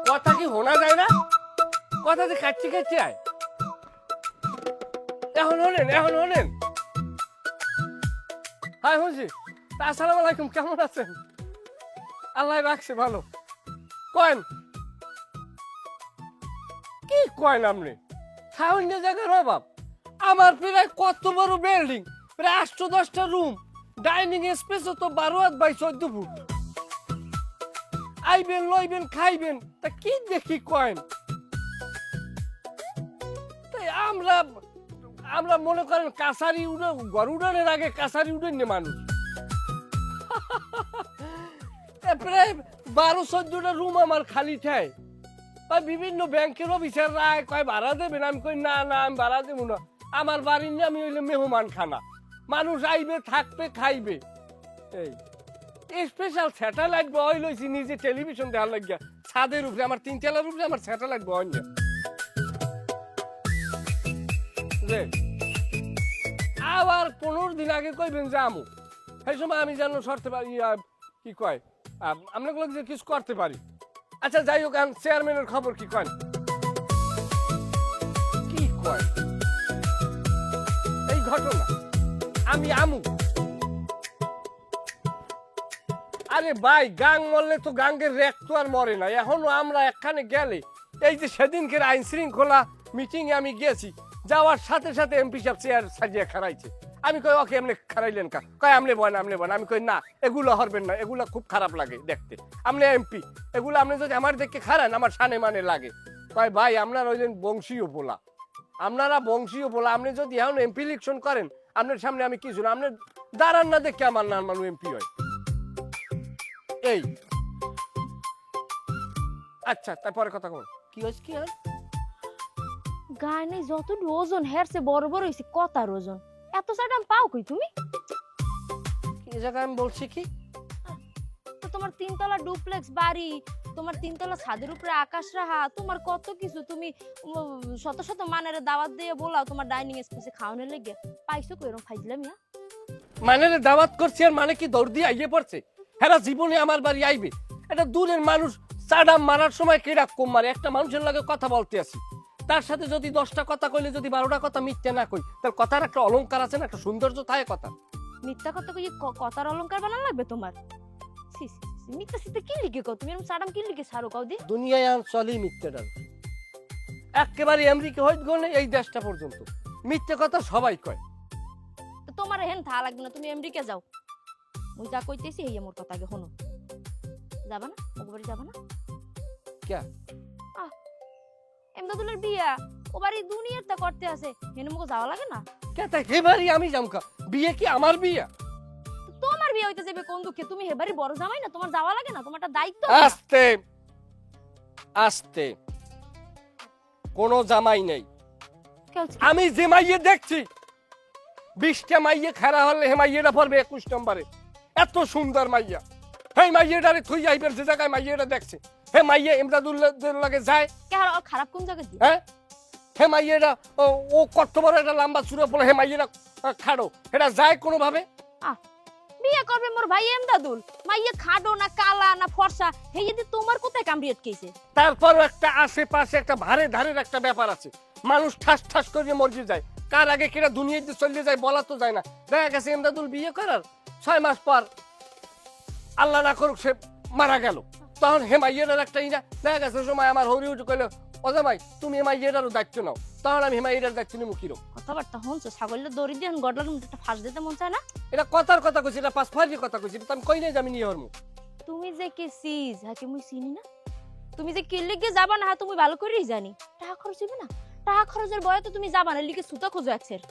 কথা কি শোনা যায় না? কথা যে কাটছি কাটছি আয়। এখন হলেন। হ্যাঁ শুনছি। আসসালামু আলাইকুম, কেমন আছেন? আল্লাহ রাখছে ভালো। কয়েন কি কয়েন আপনি? সামান্য জায়গার অভাব। আমার প্রায় কত বড় বিল্ডিং, প্রায় 8-10টা রুম, ডাইনিং স্পেসও তো 12 বাই 14 ফুট। আইবেন লইবেন খাইবেন, তা কি দেখি কয়েন? তাই আমরা মনে করেন কাছারি উড়ে ঘর উড়ানোর আগে কাছারি উড়ে নে মানুষ। প্রায় 12-14টা রুম আমার খালি ঠাই। বিভিন্ন ব্যাংকের অফিসার রায় কয় ভাড়া দেবেন, আমি কই না আমি ভাড়া দেবো না। আমার বাড়ির নিয়ে আমি হইলে মেহমান খানা, মানুষ আইবে থাকবে খাইবে। এই স্পেশাল স্যাটেলাইট বয় লইছি নিজে টেলিভিশন দেখার লাগিয়া। ছাদের উপরে আমার 3 তলার উপরে আমার স্যাটেলাইট বয় না। আবার 15 দিন আগে কইবেন যে আমু, সেই সময় আমি যেন সরতে পারি, কি কয় আপনাগুলো যে কিছু করতে পারি। আচ্ছা যাই হোক, চেয়ারম্যানের খবর কি কয়? কি কয় এই ঘটনা? আমি আমু। আরে ভাই, গাং মরলে তো গাঙ্গের রেক তো আর মরে না। এখনো আমরা একখানে গেলে, এই যে সেদিনকের আইন শৃঙ্খলা মিটিং এ আমি গেছি, যাওয়ার সাথে সাথে এমপি সাহেব চেয়ার সাজিয়ে খারাইছে। আমি কই ওকে এমনি খারাইলেন কা? কয় আমলে বয় না। আমি কই না, এগুলো হরবেন না, এগুলো খুব খারাপ লাগে দেখতে। আমলে এমপি, এগুলো আপনি যদি আমার দেখে খারান আমার সানে মানে লাগে। কয় ভাই আপনারা হইলেন বংশীয় পোলা, আপনারা বংশীয় পোলা। আপনি যদি এখন এমপি ইলেকশন করেন, আপনার সামনে আমি কিছু না, আপনি দাঁড়ান না দেখে আমার না মানুষ এমপি হয়। এই আচ্ছা, তারপরে কথা কর। কি হয়েছে? কি হয় গানে যত ওজন হেরছে বড় বড় হইছে, কথার ওজন এত সাডাম পাও কই তুমি? কি জায়গা আমি বলছি কি? তো তোমার 3 তলা ডুপ্লেক্স বাড়ি, তোমার 3 তলা ছাদের উপরে আকাশ রাহা, তোমার কত কিছু। তুমি শত শত মানের দাওয়াত দিয়ে বলাও তোমার ডাইনিং স্পেসে খাওয়ানোর লেগে। পাইছো কই এরকম ফাইজলামিয়া? মানে দাওয়াত করছি আর মানে কি দৌড় দিয়ে আইয়ে পড়ছে? হেরা জীবনে আমার বাড়ি আইবে? এটা দূরের মানুষ, চাডাম মারার সময় কেডা কম মারে? একটা মানুষের লাগে কথা বলতে আসি, তার সাথে যদি 10টা কথা কইলে যদি 12টা কথা মিথ্যে না কই, তার কথার একটা অলংকার আছে না, একটা সৌন্দর্য থাকে কথা। মিথ্যা কথা কই কথার অলংকার বানান লাগবে তোমার? সি সি সি, মিথ্যা সিতে কি লিখে কও তুমি? এরকম সাডাম কি লিখে সারো কও দি? দুনিয়ায় আর চলেই মিথ্যেটার। একেবারে আমেরিকা হইত গনে এই দেশটা পর্যন্ত মিথ্যে কথা সবাই কয়। তো তোমার হেন থা লাগবে না, তুমি আমেরিকা যাও। মুই যা কইতেছি এই মোর কথা আগে শোনো। যাবা না? ওগো বাড়ি যাবা না? কে? এমদাদুলের বিয়া, ও বাড়ি দুনিয়ারটা করতে আছে, হেনে মুখো যাওয়া লাগে না? কে তাই হেবারি আমি জামকা? বিয়ে কি আমার বিয়া? তোমার বিয়ে হইতে যাবে কোন দুঃখে? তুমি হেবারি বড় জামাই না, তোমার যাওয়া লাগে না? তোমার একটা দায়িত্ব। আস্তে আস্তে, কোনো জামাই নেই। আমি যে মাইয়ে দেখছি 20টা মাইয়ে খারা হলে হে মাইয়েটা পড়বে 21 নম্বরে। এত সুন্দর মাইয়া, এই মাইয়েটারে থুই আইবের যে জায়গায় মাইয়েটা দেখছে, হে মাইয়া ইমদাদুল্লাহর লাগে যায়। খারাপ কোন জায়গা দিয়ে? হ্যাঁ, হে মাইয়েটা ও কত বড় একটা লম্বা চূড়া পড়ে, হে মাইয়েটা খাড়ো, এটা যায় কোনোভাবে? বিয়ে করবে মোর ভাই এমদাদুল, মাইয়া খাডো না কালা না ফর্সা, হে যদি তোমার কোথায় কামড়ি আটকেছে? তারপর একটা আশেপাশে একটা ভারে ধারের একটা ব্যাপার আছে, মানুষ ঠাস ঠাস করে মরে যায়। কার আগে কিরা দুনিয়াতে চলে যায় বলা তো যায় না। দেখা গেছে এমদাদুল বিয়ে করার 6 মাস পর আল্লাহ না করুক সে মারা গেল, তখন হে মাইয়েটার একটা ইনা দেখা গেছে সময় আমার হরি উঠে কইলো, অজা ভাই তুমি মাইয়েটারও দায়িত্ব নাও, তখন আমি হেমাইয়েটার দায়িত্ব নিমু। কিরো কথাবার্তা হনছো? ছাগলের দড়ি দিয়ে গডলার মধ্যে একটা ফাঁস দিতে মন চায় না? এটা কথার কথা কইছি, এটা 5 কথা কইছি, তো আমি কই নাই যে আমি নিয়ে হরমু। তুমি যে কি সিজ হাকে মুই চিনি না? তুমি যে কি লিগে যাবা না তুমি ভালো করেই জানি। টাকা খরচ হইবে না? টাকা খরচের বয়ে তো তুমি যাবা না, লিগে সুতা খোঁজো একছের।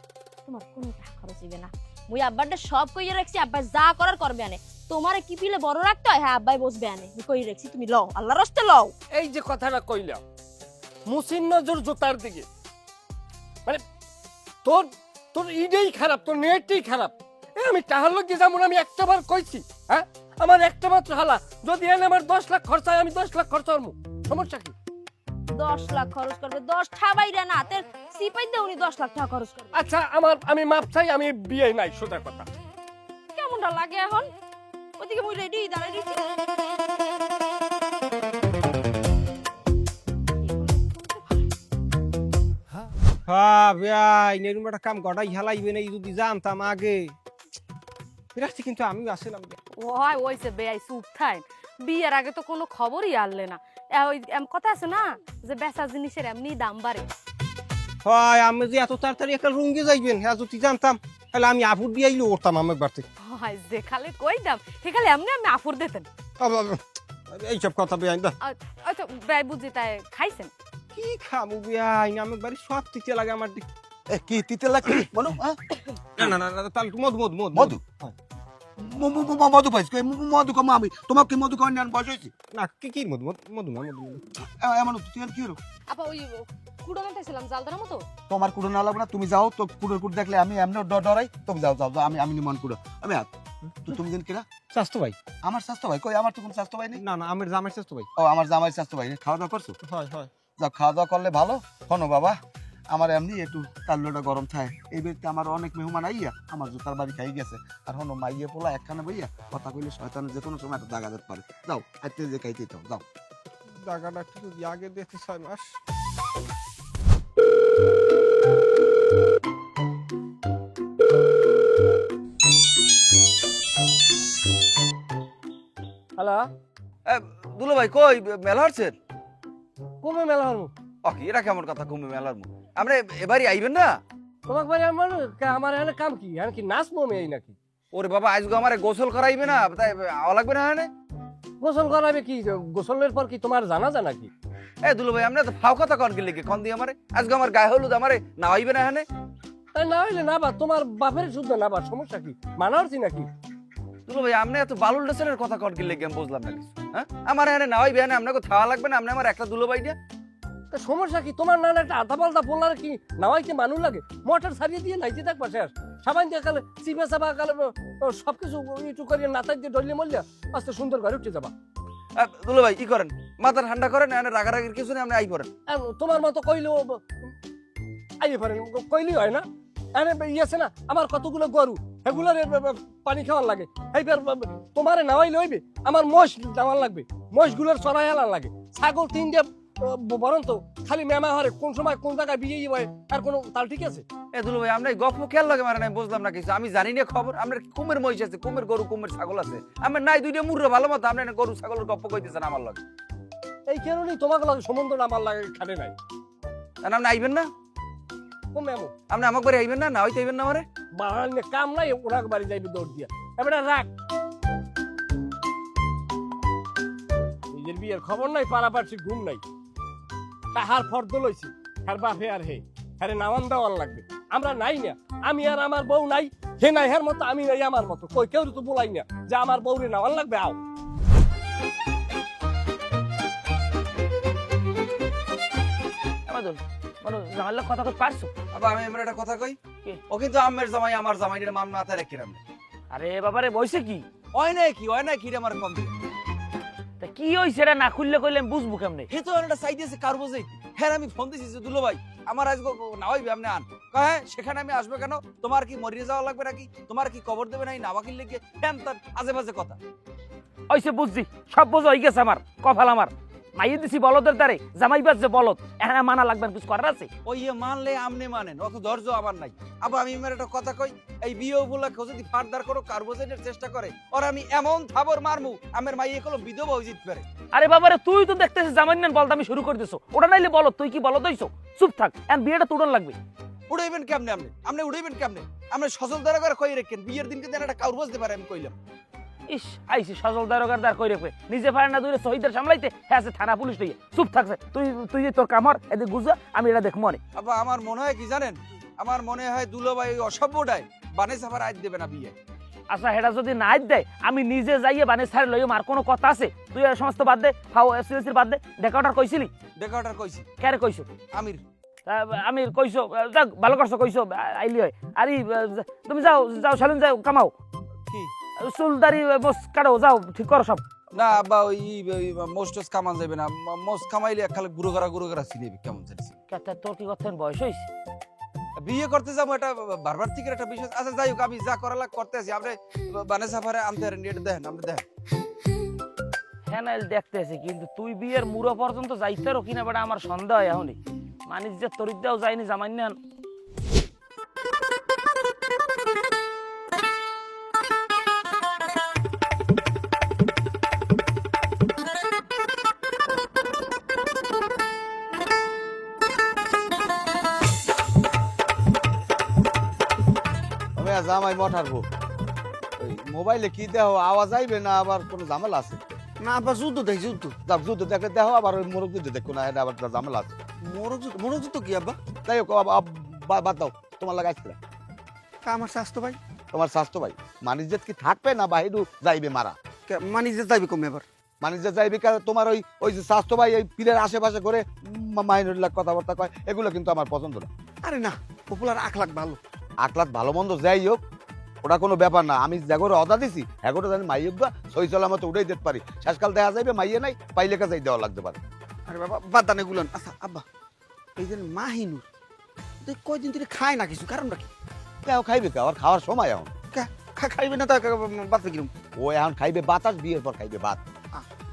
তোমার কোনো টাকা খরচ হইবে না। মুই আব্বারটা সব কইয়া রাখছি, আব্বা যা করার করবে আনে। তোমারে কি পিলে বড় রাখতে হয়? হ্যাঁ, আব্বাই বসবে আনে, আমি কই রাখছি, তুমি লও, আল্লাহর রাস্তে লও। এই যে কথাটা কইলাম মুসিন নজর জোতার দিকে, মানে তোর তোর ইডেই খারাপ, তোর নেটই খারাপ। আমি টাহার লোক যেমন আমি একটা বার কইছি, হ্যাঁ আমার একটা মাত্র হালা, যদি এনে আমার 10 লাখ খরচা হয় আমি 10 লাখ খরচা করবো, সমস্যা কি? 10 লাখ খরচ করবে? 10 ঠাবাইরা না তের সিপাই দেউনি 10 লাখ টাকা খরচ করবে। আচ্ছা আমি মাপ চাই, আমি বিয়ে নাই, সোজা কথা। কেমনটা লাগে এখন? ওদিকে মুই রেডি দাঁড়াই দিছি। হ্যাঁ ভাই এরকম একটা কাম গড়াই হেলাইবে না যদি জানতাম আগে বিরাস্তি কিন্তু আমি আসলাম ওই ওইসে বেয়াই চুপ থাই বিয়ের আগে তো কোনো খবরই আনলে না ওই কথা আছে না যে বেচা জিনিসের এমনি দাম বাড়ে। হয় আমি যে এত তাড়াতাড়ি একটা রুঙ্গে যাইবেন হ্যাঁ যদি জানতাম তাহলে আমি আফুর দিয়ে আইলে ওরতাম আমার বাড়তে হয় যে খালে কই দাম সেখালে এমনি আমি আফর দিতেন। এইসব কথা বেআইন দা তো ব্যয় বুঝি তাই খাইছেন কি খামু বেআইন আমার বাড়ি সব তিতে লাগে আমার দিক কি তিতে লাগে বলো না না না তাহলে মধু মধু মধু মধু মধু পাইছি মধু কম আমি তোমাকে কি মধু খাওয়ার নেন বয়স হয়েছে না কি কি মধু মধু না মধু এমন তুই কি হলো আপা ওই কুড়ো মানতেছিলাম জালদার মতো। তোমার কুড়ো না লাগবে না তুমি যাও তো কুড়োর কুড় দেখলে আমি এমনি ডরাই তুমি যাও যাও যাও আমি আমি নিমন কুড়ো আমি তুমি দিন কিনা স্বাস্থ্য ভাই আমার স্বাস্থ্য ভাই কই আমার তো কোনো স্বাস্থ্য ভাই নেই না না আমার জামাই স্বাস্থ্য ভাই ও আমার জামাই স্বাস্থ্য ভাই খাওয়া দাওয়া করছো হয় হয় যাও খাওয়া দাওয়া করলে ভালো শোনো বাবা আমার এমনি একটু তাল্লোটা গরম থাকে এই বাড়িতে আমার অনেক মেহমান আইয়া আমার জুতার বাড়ি খাই গেছে আর হনো মাইয়ে পোলা একখানে বইয়া কথা কইলে শয়তানের যে কোনো সময় একটা দাগা যেতে পারে যাও আইতে যে খাইতে যাও যাও জায়গাটা একটু যদি আগে দেখতে 6 মাস হ্যালো দুলো ভাই কই মেলা হচ্ছেন কমে মেলা হলো ওকে এটা কেমন কথা কমে মেলার মুখ আমরা এবারই আইবেন না তোমাকে বাড়ি আমার এখানে কাম কি এখানে কি নাচবো আমি এই নাকি ওরে বাবা আজকে আমারে গোসল করাইবে না তাই আওয়া লাগবে না হ্যাঁ গোসল করাবে কি গোসলের পর কি তোমার জানা যায় নাকি এ দুলো ভাই আমরা তো ফাও কথা কন কি লিখে কন দিয়ে আমারে আজকে আমার গায়ে হলুদ আমারে না হইবে না হ্যাঁ তাই না হইলে না বা তোমার বাপের শুদ্ধ না বা সমস্যা কি মানা হচ্ছি নাকি দুলো ভাই আপনি এত বালুল ডেসেনের কথা কন কি লিখে আমি বুঝলাম না কিছু হ্যাঁ আমার হ্যাঁ না হইবে না আপনাকে থাওয়া লাগবে না আপনি আমার একটা দুলো ভাই দিয়ে তা সমস্যা কি তোমার না একটা আধা পাল্টা পোলার কি নাওয়াইতে মানুষ লাগে মোটর সারিয়ে দিয়ে নাইতে থাকবা শেষ সাবান দিয়ে কালে চিপে চাবা কালে সবকিছু একটু করিয়ে নাতাই দিয়ে ডলিয়ে মরলে আস্তে সুন্দর ঘরে উঠে যাবা দুলো ভাই কি করেন মাথা ঠান্ডা করেন এনে রাগারাগির কিছু নেই আপনি আই পড়েন আর তোমার মতো কইলেও আইয়ে পারেন কইলেই হয় না এনে ইয়েছে না আমার কতগুলো গরু সেগুলোর পানি খাওয়ার লাগে এইবার তোমারে নাওয়াইলে হইবে আমার মোষ নেওয়ার লাগবে মোষগুলোর চড়াই হেলার লাগে ছাগল তিনটে বরং তো খালি মেমা হরে কোন সময় কোন জায়গায় বিয়ে হয় আর কোনো তাল ঠিক আছে এ দুলো ভাই আমরা গপ্প খেয়াল লাগে মারেন আমি বুঝলাম না কিছু আমি জানি না খবর আমরা কুমের মহিষ আছে কুমের গরু কুমের ছাগল আছে আমার নাই দুইটা মুররে ভালো মতো আপনি গরু ছাগলের গপ্প কইতেছেন আমার লগে এই কারণেই তোমাকে লাগে সম্বন্ধটা আমার লাগে খাটে নাই আপনি আইবেন না ও মেমো আপনি আমাকে বাড়ি আইবেন না না হইতে আইবেন না আমারে বাহানে কাম নাই ওরা বাড়ি যাইবে দৌড় দিয়া এবার রাখ নিজের বিয়ের খবর নাই পারাপারছি ঘুম নাই তাহার ফর্দ লইছি আর বাপে আর হে আরে নাওয়ান দেওয়ান লাগবে আমরা নাই না আমি আর আমার বউ নাই হে নাই হের মতো আমি নাই আমার মতো কই কেউ তো বলাই না যে আমার বউরে নাওয়ান লাগবে আও আমাদের মানে জামাইলা কথা কই পারছো আবার আমি এমন একটা কথা কই কি? ও কিন্তু আমের জামাই আমার জামাই এর মান মাথায় রেখে রাখলাম আরে বাবারে বইছে কি ওই নাই কি রে আমার কম দিলে তা কি হইছে এটা না খুললে কইলে আমি বুঝবো কেমনে হে তো একটা সাইড আছে কার বোঝে হ্যাঁ আমি ফোন দিছি যে দুলো ভাই আমার আজকে না হইবে আপনি আন কয় হ্যাঁ সেখানে আমি আসবো কেন তোমার কি মরিয়ে যাওয়া লাগবে নাকি তোমার কি কবর দেবে নাই না বাকির লেগে হ্যান তার আজে বাজে কথা হইছে বুঝছি সব বোঝা হই গেছে আমার কপাল আমার মাইয়ে দিছি বলদের দ্বারে জামাই বাজ যে বলদ এখানে মানা লাগবে না, কিছু করার আছে ওই মানলে আমনে মানেন অত ধৈর্য আমার নাই আবার আমি এমন একটা কথা কই এই বিয়ে উপলক্ষে যদি ফারদার করো কার্বোজেনের চেষ্টা করে ওর আমি এমন থাবর মারমু আমার মাইয়ে কলো বিধবা হয়ে যেতে পারে আরে বাবারে তুই তো দেখতেছিস জামাই নেন বলদ আমি শুরু করে দিছো ওটা নাইলে বলদ তুই কি বলদ হইছো চুপ থাক এখন বিয়েটা তুড়ন লাগবে উড়াইবেন কেমনে আপনি উড়াইবেন কেমনে আপনি সজল দ্বারা করে কই রেখেন বিয়ের দিনকে যেন একটা কাউর বসতে পারে আমি কইলাম ইস আইসি সজল দারোগার দার কই রেখে নিজে পারে না দূরে শহীদের সামলাইতে হ্যাঁ আছে থানা পুলিশ লইয়ে চুপ থাকছে তুই যে তোর কামর এদিকে গুজা আমি এটা দেখবো অনেক আবার আমার মনে হয় কি জানেন আমার মনে হয় দুলোভাই অসভ্যটাই বানে সাফার আজ দেবে না বিয়ে আচ্ছা হেটা যদি না দেয় আমি নিজে যাইয়ে বানে ছাড়ে লইয়ে মার কোনো কথা আছে তুই আর সমস্ত বাদ দে ফাও এফসিএসির বাদ দে ডেকাউটার কইছিলি ডেকাউটার কইছি কেরে কইছো আমির আমি কইছো যাক ভালো করছো কইছো আইলি হয় আরে তুমি যাও যাও সালুন যাও কামাও কি চুলদারি মোস কাটো যাও ঠিক করো সব না আব্বা ওই মোস্টস কামান যাবে না মোস্ট কামাইলে একখালে গুরু করা সিনেবে কেমন জানিস তোর কি কথা বয়স হইছে বিয়ে করতে যাবো এটা বারবার থেকে একটা বিষয় আচ্ছা যাই হোক আমি যা করালা করতে আছি আপনি বানে সাফারে আনতে পারেন এটা দেখেন আপনি দেখেন হ্যাঁ দেখতেছি কিন্তু তুই বিয়ের মুড়ো পর্যন্ত যাইতে রো কিনা বেটা আমার সন্দেহ হয় এখনই মানিস যে তরিত দেও যায়নি জামাই নেন আমি জামাই মঠারবো ওই মোবাইলে কি দেহ আওয়াজ আইবে না আবার কোনো ঝামেলা আছে? না আব্বা যুদ্ধ দেখ যুদ্ধ। যাক যুদ্ধ দেখলে দেহ আবার ওই মোরগ যুদ্ধ দেখো না, এটা আবার ঝামেলা আছে। মোরগ যুদ্ধ কি আব্বা? তাই হোক, বাদ দাও, তোমার লাগাইছিল আমার স্বাস্থ্য ভাই তোমার স্বাস্থ্য ভাই মানিজ্জত কি থাকবে না বাহিরু যাইবে মারা? মানে যে যাইবে কমে আবার। মানিজ্জত যাইবে কারণ তোমার ওই ওই যে স্বাস্থ্য ভাই এই পীরের আশেপাশে করে মাইনুল্লাহ কথাবার্তা কয়, এগুলো কিন্তু আমার পছন্দ না। আরে না পপুলার আখলাখ ভালো। আকলাত ভালো মন্দ যাই হোক, ওটা কোনো ব্যাপার না। আমি জাগরে অদা দিছি এগোটা জানি মাইয়ে গা সই চলামতো উঠাই দিতে পারি। শেষকাল দেখা যাইবে মাইয়ে নাই, পাইলে কাজাই দেওয়া লাগতে পারে। আরে বাবা বাদ দান এগুলো। আচ্ছা আব্বা এই যে মাহিনুর তুই কয়দিন ধরে খায় না কিছু, কারণটা কি? কেউ খাইবে কে? আর খাওয়ার সময় এখন খাইবে না তা বাঁচবে কিরম? ও এখন খাইবে বাতাস, বিয়ের পর খাইবে ভাত।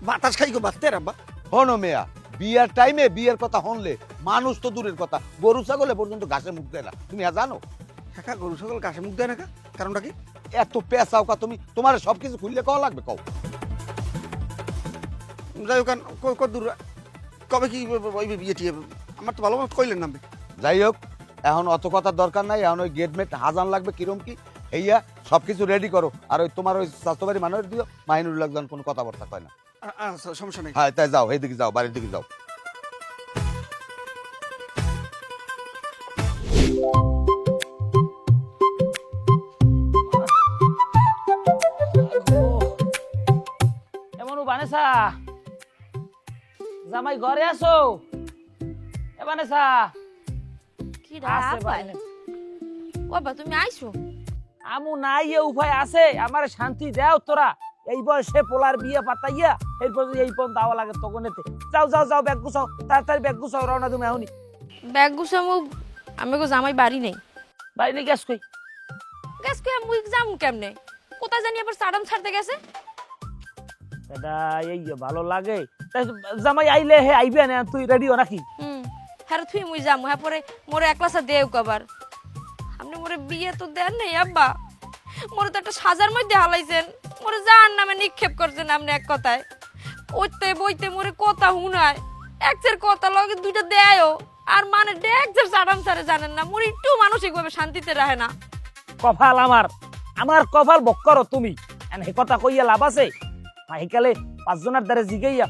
বাতাস খাই গো বাঁচতে আব্বা। হনো মেয়া, বিয়ের টাইমে বিয়ের কথা শুনলে মানুষ তো দূরের কথা, গরু ছাগলে পর্যন্ত ঘাসে মুখ দেয় না। তুমি জানো? হ্যাঁ গরু ছাগল ঘাসে মুখ দেয় না কা? কারণটা কি? এত পেঁচাও কা তুমি, তোমার সবকিছু খুললে কওয়া লাগবে কও। যাই হোক কত দূর কবে কি ওই বিয়ে টিয়ে? আমার তো ভালো মতো কইলেন নামবে। যাই হোক, এখন অত কথার দরকার নাই। এখন ওই গেটমেট হাজান লাগবে কিরম কি এইয়া সবকিছু রেডি করো। আর ওই তোমার ওই স্বাস্থ্যবাড়ি মানুষ দিও, মাহিনুর লাগজন কোনো কথাবার্তা কয় না। আচ্ছা সমস্যা নেই। হ্যাঁ তাই যাও, এইদিকে যাও, বাড়ির দিকে যাও। এমন বানেসা জামাই ঘরে আসো, এ বানেসা কি আছে রা বানে। বাবা তুমি আইছো? আমু নাই এ উপায় আছে, আমার শান্তি দেও তোরা। এই বয়সে পোলার বিয়ে পাতাইয়া এরপর এই পন দাওয়া লাগে তখন এতে। যাও যাও যাও, ব্যাগ গুছাও, তাড়াতাড়ি ব্যাগ গুছাও, রওনা তুমি এখনই। ব্যাগ গুছামু? আমি গো জামাই বাড়ি নেই। বাইরে গ্যাস কই? গ্যাস কই আমি যামু কেমনে? কোথায় জানি আবার সাডাম ছাড়তে গেছে। এটা এই ভালো লাগে। তাই জামাই আইলে হে আইবে না, তুই রেডিও নাকি? হ্যাঁ তুই মুই যামু, হ্যাঁ পরে মোরে একলাসা দেও কবার। আপনি মোরে বিয়ে তো দেন নাই আব্বা, মোরে তো একটা সাজার মধ্যে হালাইছেন, মোরে জাহান নামে নিক্ষেপ করছেন আপনি এক কথায়। ওইতে বইতে মোরে কথা হুনায়, একচের কথা লগে দুইটা দেয়ও, আর মানে ডেকচের সাডাম ছাড়ে জানেন না, মোরে একটু মানসিকভাবে শান্তিতে রাখে না। কপাল আমার, আমার কপাল বক্কর তুমি। এন হে কথা কইয়া লাভ আছে? মাইকালে পাঁচজনের দ্বারে জিগাইয়া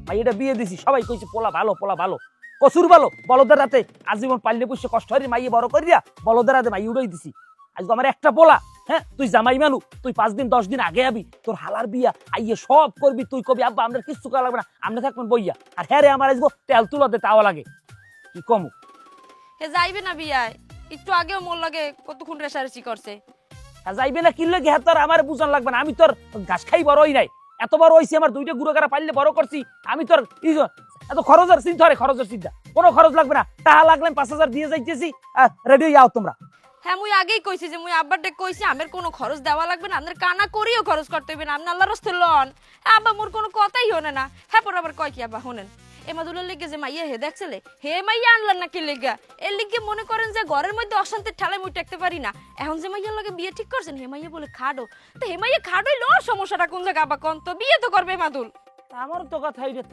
মাইটা বিয়ে দিছি, সবাই কইছে পোলা ভালো, পোলা ভালো, কসুর ভালো। বলদের রাতে আজীবন পাল্লে পুষে কষ্ট হরি মাইয়ে বড় করিয়া বলদের রাতে মাই উড়াই দিছি। আজকে আমার একটা পোলা, হ্যাঁ তুই জামাই মানু, তুই 5 দিন 10 দিন আগে আবি, তোর হালার বিয়া আইয়ে সব করবি, তুই কবি আব্বা আমরা কিছু করা লাগবে না, আমরা থাকবেন বইয়া। আর হ্যাঁ রে আমার আজগো তেল তুলা দে তাও লাগে, কি কমু? হে যাইবে না বিয়ায়? একটু আগেও মোর লাগে কতক্ষণ রেশারেশি করছে। যাইবে না কিনলে হ্যাঁ তোর আমার বুঝান লাগবে না। আমি তোর ঘাস খাই বড়ই নাই, এত বড় হইছি, আমার 2টা গুঁড়ো কারা পাইলে বড় করছি। আমি তোর এত খরচের চিন্তা, রে খরচের চিন্তা, কোনো খরচ লাগবে না। টাকা লাগলে 5000 দিয়ে যাইতেছি, রেডি যাও তোমরা। হ্যাঁ মুই আগেই কইছি যে মুই আব্বার ডেক কইছি আমার কোনো খরচ দেওয়া লাগবে না, আপনার কানা করিও খরচ করতে হইবে না, আপনি আল্লাহর রাস্তায় লন। আব্বা মোর কোনো কথাই হনে না। হ্যাঁ পর আবার কয় কি আব্বা শুনেন, এ মাদুলের লিগে যে মাইয়া হে দেখছিলে, হে মাইয়া আনলেন না কি লিগা? এর লিগে মনে করেন যে ঘরের মধ্যে অশান্তির ঠেলায় মুই টেকতে পারি না। এখন যে মাইয়ার লগে বিয়ে ঠিক করছেন, হে মাইয়া বলে খাডো, তো হে মাইয়া খাডোই লো, সমস্যাটা কোন জায়গা আব্বা কোন? তো বিয়ে তো করবে মাদুল। আমার তো কথাই রে,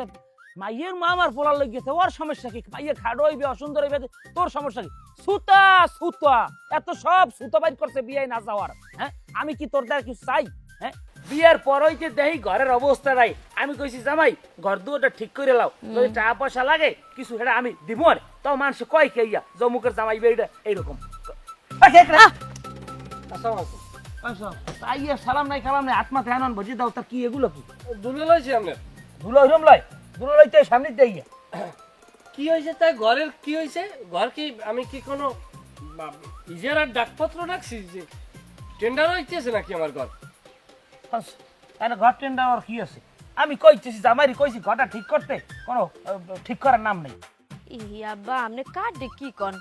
মাইয়ের মা আমার পোলার লেগেছে, ওর সমস্যা কি? মাইয়ে খাড়ো হইবে, অসুন্দর হইবে, তোর সমস্যা কি? সুতা সুতা এত সব সুতা বাইর করছে বিয়ে না যাওয়ার। হ্যাঁ আমি কি তোর দ্বারা কিছু চাই? হ্যাঁ বিয়ের পর হইতে দেখি ঘরের অবস্থা নাই। আমি কইছি জামাই ঘর দুটা ঠিক করে লাও, যদি টাকা পয়সা লাগে কিছু সেটা আমি দিব। তাও মানুষ কয় কে ইয়া জমুকের জামাই বেরিটা এইরকম। তাই সালাম নাই কালাম নাই, আত্মা ধ্যান বুঝি দাও। তা কি এগুলো কি? দুলে লইছি আপনার। ধুলো হইরম লয়, ধুলো লইতে সামনে দিয়ে কি হয়েছে তাই? ঘরের কি হয়েছে? ঘর কি আমি কি কোনো ইজারার ডাকপত্র রাখছি যে টেন্ডার হইতেছে নাকি আমার ঘর? ঘর টেন্ডার আর কি আছে? আমি কইতেছি জামাইরি কইছি ঘরটা ঠিক করতে, কোনো ঠিক করার নাম নেই। ই আব্বা আপনি কার ডেক কি কন?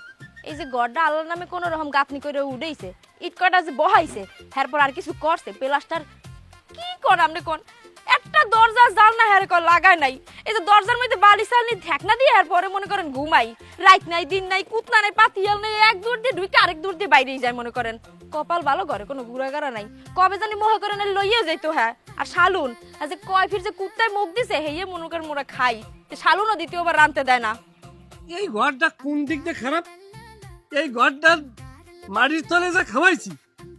এই যে গড়টা আল্লাহর নামে কোন রকম গাঁথনি করে উড়াইছে, ইট কটা যে বহাইছে, এরপর আর কিছু করছে প্লাস্টার কি কর আপনি কোন? একটা দরজা জানলা হেরে কর লাগায় নাই। এই যে দরজার মধ্যে বালি সালনি ঢাকনা দিয়ে আর পরে মনে করেন ঘুমাই, রাত নাই দিন নাই, কুতনা নাই, পাতিয়াল নাই, এক দূর দিয়ে ঢুকে আরেক দূর দিয়ে বাইরেই যায় মনে করেন। কপাল ভালো, ঘরে কোনো ঘুরাঘাড়া নাই। কবে জানি মনে করেন লইয়া যাইতো। হ্যাঁ, আর শালুন আর যে কয় ফির যে কুত্তায় মুখ দিছে হেয়ে মনে করেন মোরা খাই, শালুনও দ্বিতীয়বার রানতে দেয় না। এই ঘরটা কোন দিক দিয়ে খারাপ? এই ঘরটার মাটির তলে যা খাওয়াইছি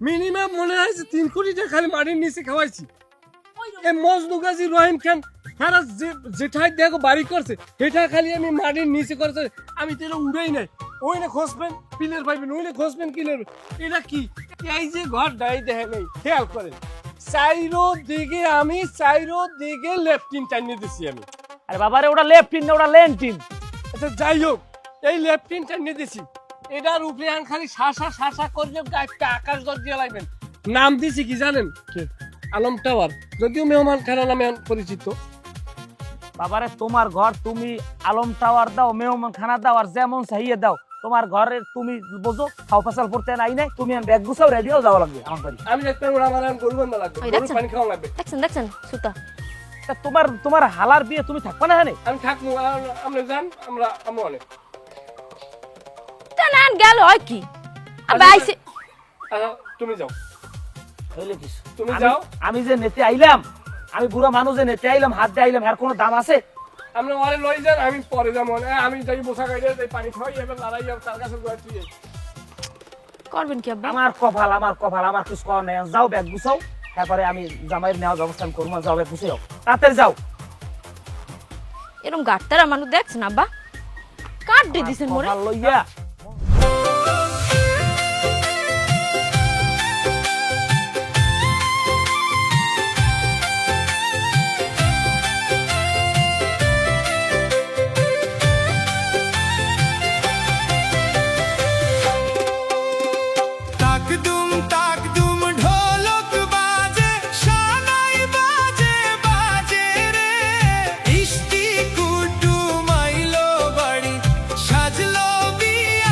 মিনিমাম মনে হয় 3 কোটি টাকা খালি মাটির নিচে খাওয়াইছি। এই মজনু গাজী রহিম খান সারা যেটাই দেখো বাড়ি করছে সেটা খালি আমি মাটির নিচে করছে, আমি তো এটা উড়াই নাই। ওই না খসবেন পিলের পাইবেন, ওই না খসবেন কিলের। এটা কি এই যে ঘরটা এই দেখে নেই, খেয়াল করেন চাইরো দিকে আমি চাইরো দিকে লেফটিন টানিয়ে দিছি আমি। আরে বাবারে ওটা লেফটিন না, ওটা লেন্টিন। আচ্ছা যাই হোক, এই লেফটিন টানিয়ে দিছি, এটার উপরে আন খালি শাসা শাসা করলে একটা আকাশ দর দিয়ে লাগবেন। নাম দিছি কি জানেন? আলম টাওয়ার, যদিও মেহমান খানা নামে পরিচিত। বাবারে তোমার ঘর, তুমি আলম টাওয়ার দাও, মেহমান খানা দাও, আর যেমন চাইয়ে দাও। তোমার ঘরের তুমি বোঝো, খাও ফাসাল করতে নাই নাই, তুমি ব্যাগ গুছাও, রেডিও যাওয়া লাগবে আমার বাড়ি। আমি দেখতাম ওরা আমার গরু বান্ধা লাগবে, ওই গরুর দেখছেন? পানি খাওয়া লাগবে। দেখছেন দেখছেন সুতা, তা তোমার হালার বিয়ে তুমি থাকবা না হানে? আমি থাকবো, আমরা যান, আমরা অনেক তা না গেল হয় কি? আবে আইছে তুমি যাও, হইলে কিছু তুমি আমি- যাও। আমি যে নেতে আইলাম, আমি বুড়া মানুষ যে নেতে আইলাম, হাত দিয়ে আইলাম, এর কোনো দাম আছে? আপনি ওরে লই যান, আমি পরে যাবো। আমি যাই বসা গাড়ি পানি খাওয়াই এবার লড়াই যাবো তার কাছে তুই করবেন কি আব্বা? আমার কপাল, আমার কিছু করার নেই। যাও ব্যাগ গুছাও, তারপরে আমি জামাইয়ের নেওয়ার ব্যবস্থা আমি করবো। যাও ব্যাগ গুছাও, তাড়াতাড়ি যাও। এরকম গাটতারা মানুষ দেখছেন আব্বা? কাট দিয়ে দিছেন মোরে। কপাল লইয়া তাকদুম তাকদুম ঢোলক বাজে শানাই বাজে বাজে রে ইষ্টি কুটু মাইলো বাড়ি সাজলো বিয়া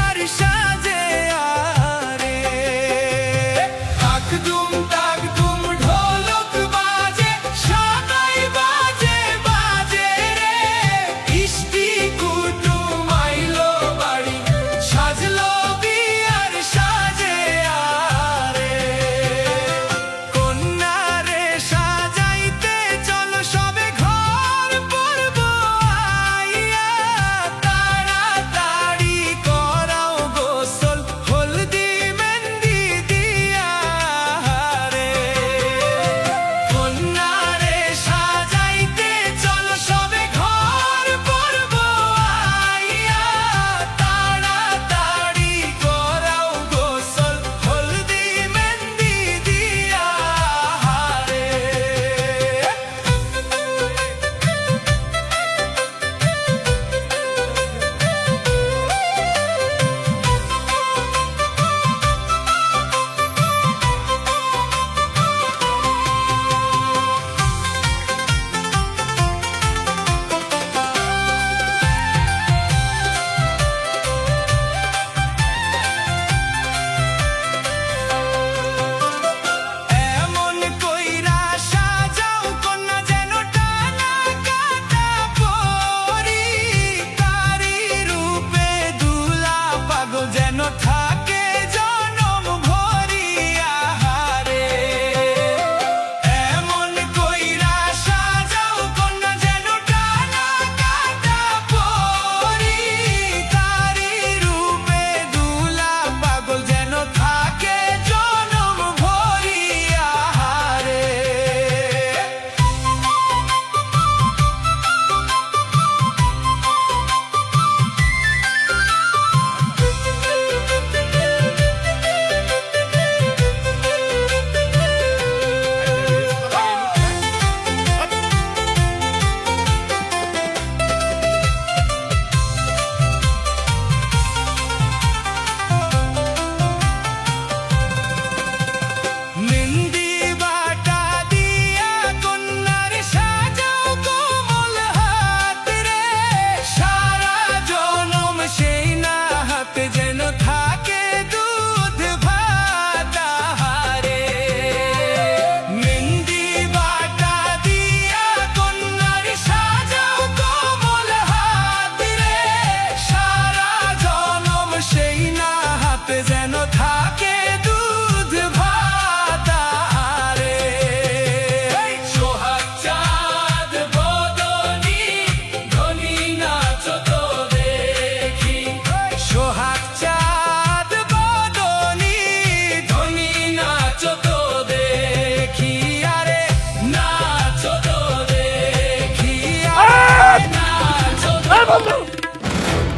বন্ধ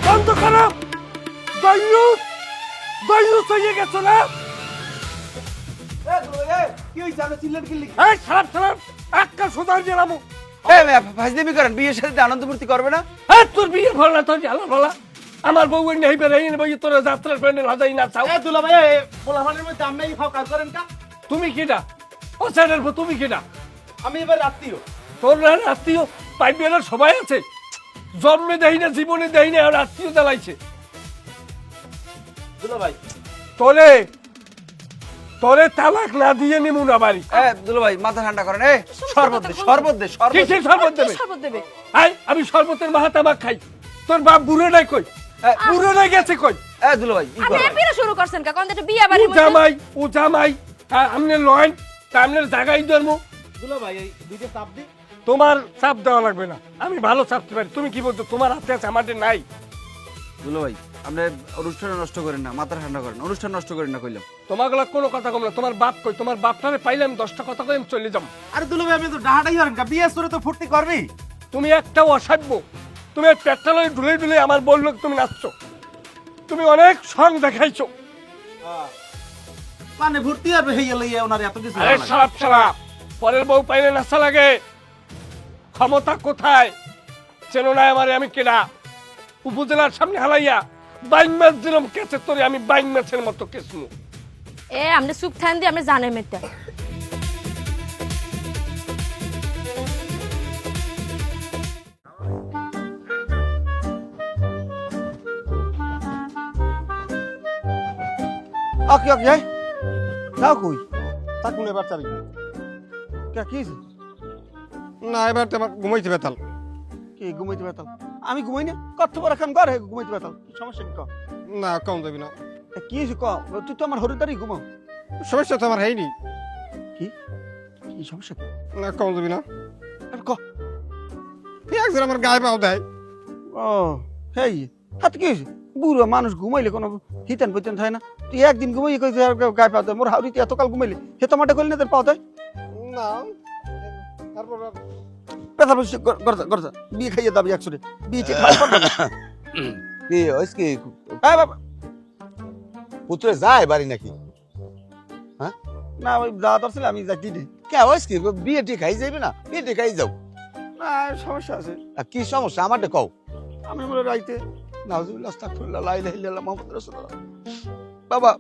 বন্ধ করো। দয়ুস হয়ে গেছো না? কি হইছে আপনি চিল্লেন কি লিখি এই সালাম একটা সুদার দিলাম। ফাজলামি করেন বিয়ের সাথে আনন্দ ফুর্তি করবে না হ্যাঁ তোর বিয়ে ভালো না তোর জ্বালা ভালা আমার বউ নেই বেড়ে বই তোর যাত্রার প্যান্ডেল হাজাই না চাও। দুলা ভাই পোলাপানের মধ্যে আমি খাও কাজ করেন কা? তুমি কিনা ও স্যারের তুমি কিনা? আমি এবার আত্মীয়। তোর আত্মীয় পাইবিয়ার সবাই আছে, জন্মে দেই না জীবনে দেই না আর আত্মীয় জ্বালাইছে। দুলা ভাই তোরে তোরে তালাক না দিয়ে নিমু না বাড়ি। দুলো ভাই মাথা ঠান্ডা করেন শরবত দে শরবত দে শরবত কিসের শরবত দেবে? শরবত দেবে? আই আমি শরবতের মাহাতামাক খাই। তোর বাপ বুড়ো নাই কই? বুড়ো নাই গেছে কই? দুলো ভাই ই আপনি করেন এপিরা শুরু করছেন কা? কোন একটা বিয়া ও বাড়ির মধ্যে জামাই আমনে লয় তা আমনের জায়গায় ধর্ম। দুলা ভাই এই দুইটা চাপ দি। তোমার চাপ দেওয়া লাগবে না, আমি ভালো চাপতে পারি। তুমি কি বলছো তোমার হাতে আছে আমাদের নাই? দুলো ভাই আপনি অনুষ্ঠান নষ্ট করেন না, মাথা ঠান্ডা করেন, অনুষ্ঠান নষ্ট করেন না কইলাম। তোমার গুলা কোনো কথা কম না। তোমার বাপ কই? তোমার বাপটারে পাইলে আমি 10টা কথা কই আমি চলে যাবো। আরে দুলা ভাই আমি তো ডাহাটাই হরেন কা? বিয়ে করে তো ফুর্তি করবি। তুমি একটাও অসাধ্য। তুমি পেটটা লই ঢুলে ঢুলে আমার বললো তুমি নাচছো। তুমি অনেক সং দেখাইছো। মানে ভর্তি হবে হইয়া লইয়া ওনার এত কিছু। আরে সালাপ পরের বউ পাইলে নাচা লাগে। ক্ষমতা কোথায় চেনো না আমারে? আমি কেনা উপজেলার সামনে হালাইয়া বাইং মাছ দিলাম কেচে তোরে আমি বাইং মাছের মতো কেসমু। এ আমনে সুপ থান দি আমরা জানে মেটা। ওকে ওকে যাও কই থাকুন এবার চাবি। কে কি হইছে? না এবার তো আমার ঘুমাইতে বেতাল। কি ঘুমাইতে বেতাল? আমি ঘুমাই না, কত বড় কাম করে ঘুমাইতে বেতাল, কি সমস্যা কি ক? না কম যাবি না। কি হইছে ক? তুই তো আমার হরিদারি ঘুমাও। সমস্যা তো আমার হয়নি। কি সমস্যা কি? না কম যাবি না। আর ক। একজন আমার গায়ে পাও দেয়। ও হেই হাত কি হয়েছে? বুড়ো মানুষ ঘুমাইলে কোনো হিতেন পৈতেন থাকে না। তুই একদিন ঘুমাই কইছে আর গায়ে পাও দেয়। মোর হাউরিতে এতকাল ঘুমাইলে হে টমাটো করলে না তোর পাও দেয় না তারপর ব্যথা বসে গরজা বিয়ে খাইয়ে দাবি একসরে বিয়ে ঠিক ভালো করবে না। কি হইছে কি হ্যাঁ বাবা পুত্রে যায় বাড়ি নাকি? না ওই যাওয়া দরছিল আমি যাচ্ছি রে। কে হইছে কি বিয়ে ঠিক খাই যাইবে না? বিয়ে ঠিক খাই যাও। না সমস্যা আছে। আর কি সমস্যা আমারটা কও। আমি বলে রাইতে নাউজুবিল্লাহ আস্তাগফিরুল্লাহ লা ইলাহা ইল্লাল্লাহ মুহাম্মাদুর রাসূলুল্লাহ। বাবা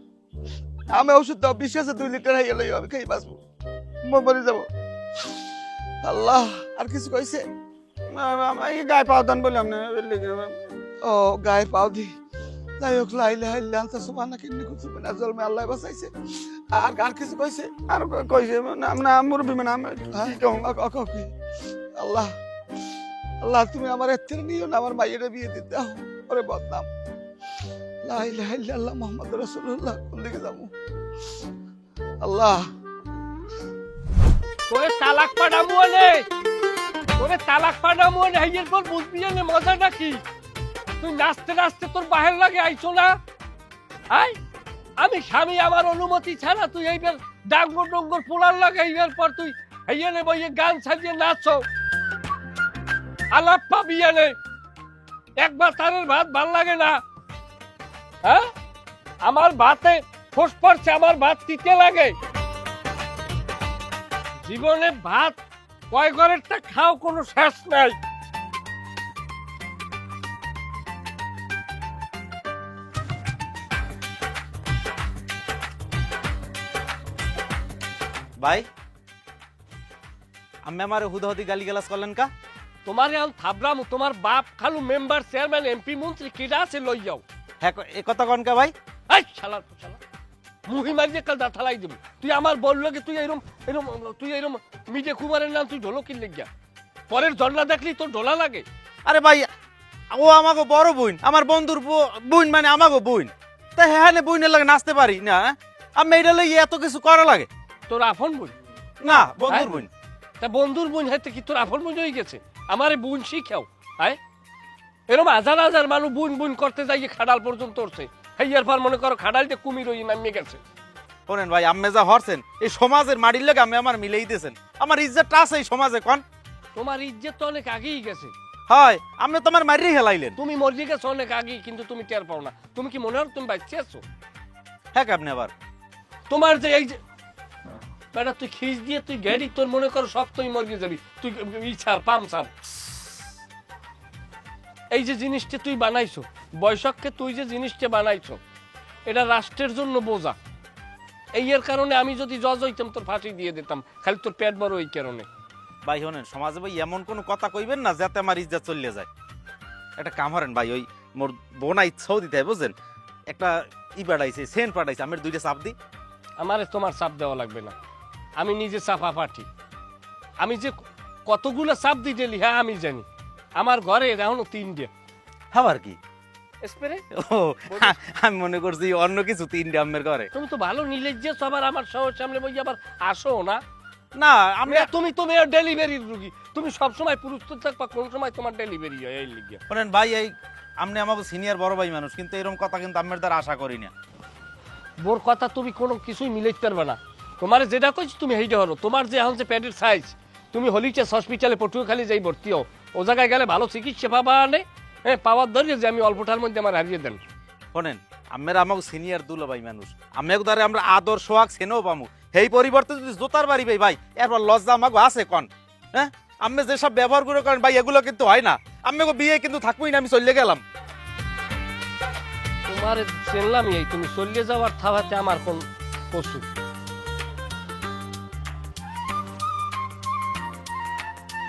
আমি ওষুধ দাও, বিশ্বাসে 2 লিটার হয়ে গেল আমি খাই বাঁচবো, মরে যাবো। আল্লাহ আর কিছু কইছে? এই গায়ে পাও দেন বললাম না। ও গায়ে পাও দি যাই হোক লা ইলাহা ইল্লা আনতা সুবহানাকা ইন্নী কুনতু মিনাজ জালিমিন। আল্লাহ বাঁচাইছে। আর কিছু কইছে? আর কইছে না মুরবি মানে আমি কি কম কি? আল্লাহ আল্লাহ তুমি আমার এর থেকে নিও না, আমার মাইয়ের বিয়ে দিতে দাও। ওরে বদনাম লা ইলাহা ইল্লাল্লাহ মুহাম্মাদুর রাসূলুল্লাহ। কোন দিকে যাবো? আল্লাহ তোরে তালাক পাঠাবো নে, তোরে তালাক পাঠাবো নে। হাইয়ের পর বুঝবি না মজাটা কি? তুই নাচতে নাচতে তোর বাহির লাগে আইছো না? আই আমি স্বামী আমার অনুমতি ছাড়া তুই এইবার ডাঙ্গর ডঙ্গর পোলার লাগে এইবার পর তুই হাইয়ে নে বইয়ে গান সাজিয়ে নাচো। আলাপ পাবি নে। একবার তারের ভাত ভাল লাগে না? হ্যাঁ আমার ভাতে ফোস পড়ছে, আমার ভাত তিতে লাগে। জীবনে ভাত কয় ঘরেরটা খাও কোনো শেষ নাই। ভাই আমি আমার হুদাহুদি গালি গালাজ করলেন কা? তোমার এখন থাবরাম তোমার বাপ খালু মেম্বার চেয়ারম্যান এমপি মন্ত্রী কিরা আছে লই যাও। হ্যাঁ এ কথা কন কা ভাই? এই শালা তো শালা মুহি মারিয়ে কাল দাঁত হালাই দেব। তুই আমার বললো কি তুই এরম এরম তুই এরম মিডে কুমারের নাম তুই ঢোলো কিনলে গিয়া পরের ঝর্ণা দেখলি তোর ঢোলা লাগে? আরে ভাই ও আমাকে বড় বোন, আমার বন্ধুর বোন মানে আমাকে বোন। তাই হ্যাঁ বোনের লাগে নাচতে পারি না? আমি এটা লই এত কিছু করা লাগে? তোর আফন বোন না বন্ধুর বোন। তা বন্ধুর বোন হাতে কি তোর আফন বোন হয়ে গেছে? আমারে বোন শিখাও। আয় এরম হাজার হাজার মানুষ বুন বুন করতে যাইয়ে খাডাল পর্যন্ত উঠছে। হেয়ার পর মনে করো খাডালটা কুমির ওই নামিয়ে গেছে। শোনেন ভাই আমি যা হরছেন এই সমাজের মাটির লেগে আমি আমার মিলেই দিয়েছেন। আমার ইজ্জতটা আছে এই সমাজে কন। তোমার ইজ্জত তো অনেক আগেই গেছে। হয় আপনি তোমার মারিয়ে হেলাইলেন। তুমি মরে গেছো অনেক আগে, কিন্তু তুমি টের পাও না। তুমি কি মনে হয় তুমি বাঁচতে আছো? হ্যাঁ আপনি আবার তোমার যে এই যে বেটা তুই খিস দিয়ে তুই গাড়ি, তোর মনে করো সব তুই মরে যাবি, তুই ছাড় পাম ছাড়। এই যে জিনিসটা তুই বানাইছো বৈশাখকে, তুই যে জিনিসটা বানাইছো এটা রাষ্ট্রের জন্য বোঝা। এই এর কারণে আমি যদি জজ হইতাম তোর ফাঁসি দিয়ে দিতাম, খালি তোর পেট বড় এই কারণে। ভাই শোনেন, সমাজে ভাই এমন কোনো কথা কইবেন না যাতে আমার ইজ্জত চলে যায়। একটা কাম করেন ভাই, ওই মোর বোনা ইচ্ছাও দিতে হয় বুঝছেন, একটা পাঠাইছে, সেন্ট পাঠাইছে, আমি 2টা চাপ দিই। আমারে তোমার চাপ দেওয়া লাগবে না, আমি নিজে চাপা পাঠি। আমি যে কতগুলো চাপ দিয়ে দিলি হ্যাঁ আমি জানি। আমার ঘরে এখনো 3টে আবার কি স্প্রে। ও আমি মনে করছি অন্য কিছু 3টে আমের ঘরে। তুমি তো ভালো নিলেজ আবার আমার শহর সামনে বই আবার আসো না। না আমি তুমি তো ডেলিভারির রুগী, তুমি সবসময় প্রস্তুত থাকবা কোন সময় তোমার ডেলিভারি হয়। এই লিগে শোনেন ভাই, এই আপনি আমাকে সিনিয়র বড় ভাই মানুষ, কিন্তু এরকম কথা কিন্তু আমের দ্বারা আশা করি না। বোর কথা তুমি কোনো কিছুই মিলাইতে পারবে না। তোমার যেটা কইছি তুমি সেইটা হলো। তোমার যে এখন যে প্যাডের সাইজ, তুমি হলিচেস হসপিটালে পটুয়াখালী যাই ভর্তি হও, ও জায়গায় গেলে ভালো চিকিৎসা পাবা আনে। হ্যাঁ পাওয়ার ধরিয়ে যে আমি অল্পটার মধ্যে আমার হারিয়ে দেন। শোনেন আমের আমাকে সিনিয়র দুলো ভাই মানুষ, আমি দ্বারা আমরা আদর সোহাগ সেনেও পামু। এই পরিবর্তে যদি জোতার বাড়ি ভাই ভাই এরপর লজ্জা আমাকে আছে কন। হ্যাঁ আমি যেসব ব্যবহার করে করেন ভাই এগুলো কিন্তু হয় না। আমি বিয়ে কিন্তু থাকবোই না, আমি চলে গেলাম। তোমার চিনলামই এই, তুমি চলিয়ে যাওয়ার থাবাতে আমার কোন পশু।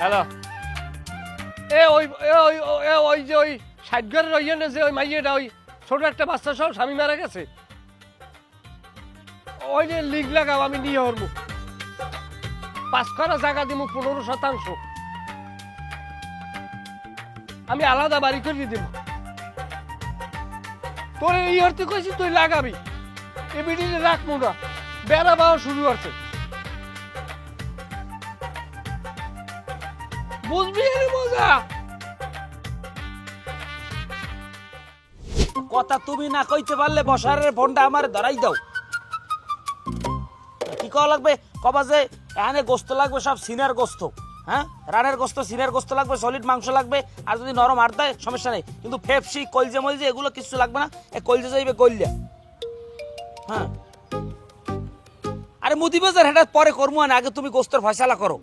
হ্যালো, ওই যে ওই ষাটঘরের ওই যে ওই মাইয়েটা, ওই ছোট একটা বাচ্চা সহ স্বামী মারা গেছে, ওই যে লিগ লাগাও, আমি নিয়ে হরবো 5 কাঠা জায়গা দিব, 15%। আমি আলাদা বাড়ি করে দিব। তোর এই অর্থে কইছি তুই লাগাবি, এ বিডিতে রাখবো না, বেড়া বাওয়া শুরু হচ্ছে। বুঝবি এর মজা। কথা তুমি না কইতে পারলে বসারের ফোনটা আমার ধরাই দাও। কি কওয়া লাগবে? কবা যে এখানে গোস্ত লাগবে, সব সিনার গোস্ত, হ্যাঁ রানের গোস্ত, সিনার গোস্ত লাগবে, সলিড মাংস লাগবে। আর যদি নরম হাড় দেয় সমস্যা নেই, কিন্তু ফেপসি কলজে মলজে এগুলো কিছু লাগবে না। কলজে যাইবে কইলিয়া। হ্যাঁ আরে মুদি বাজার হেটা পরে করবো না, আগে তুমি গোস্তর ফয়সালা করো।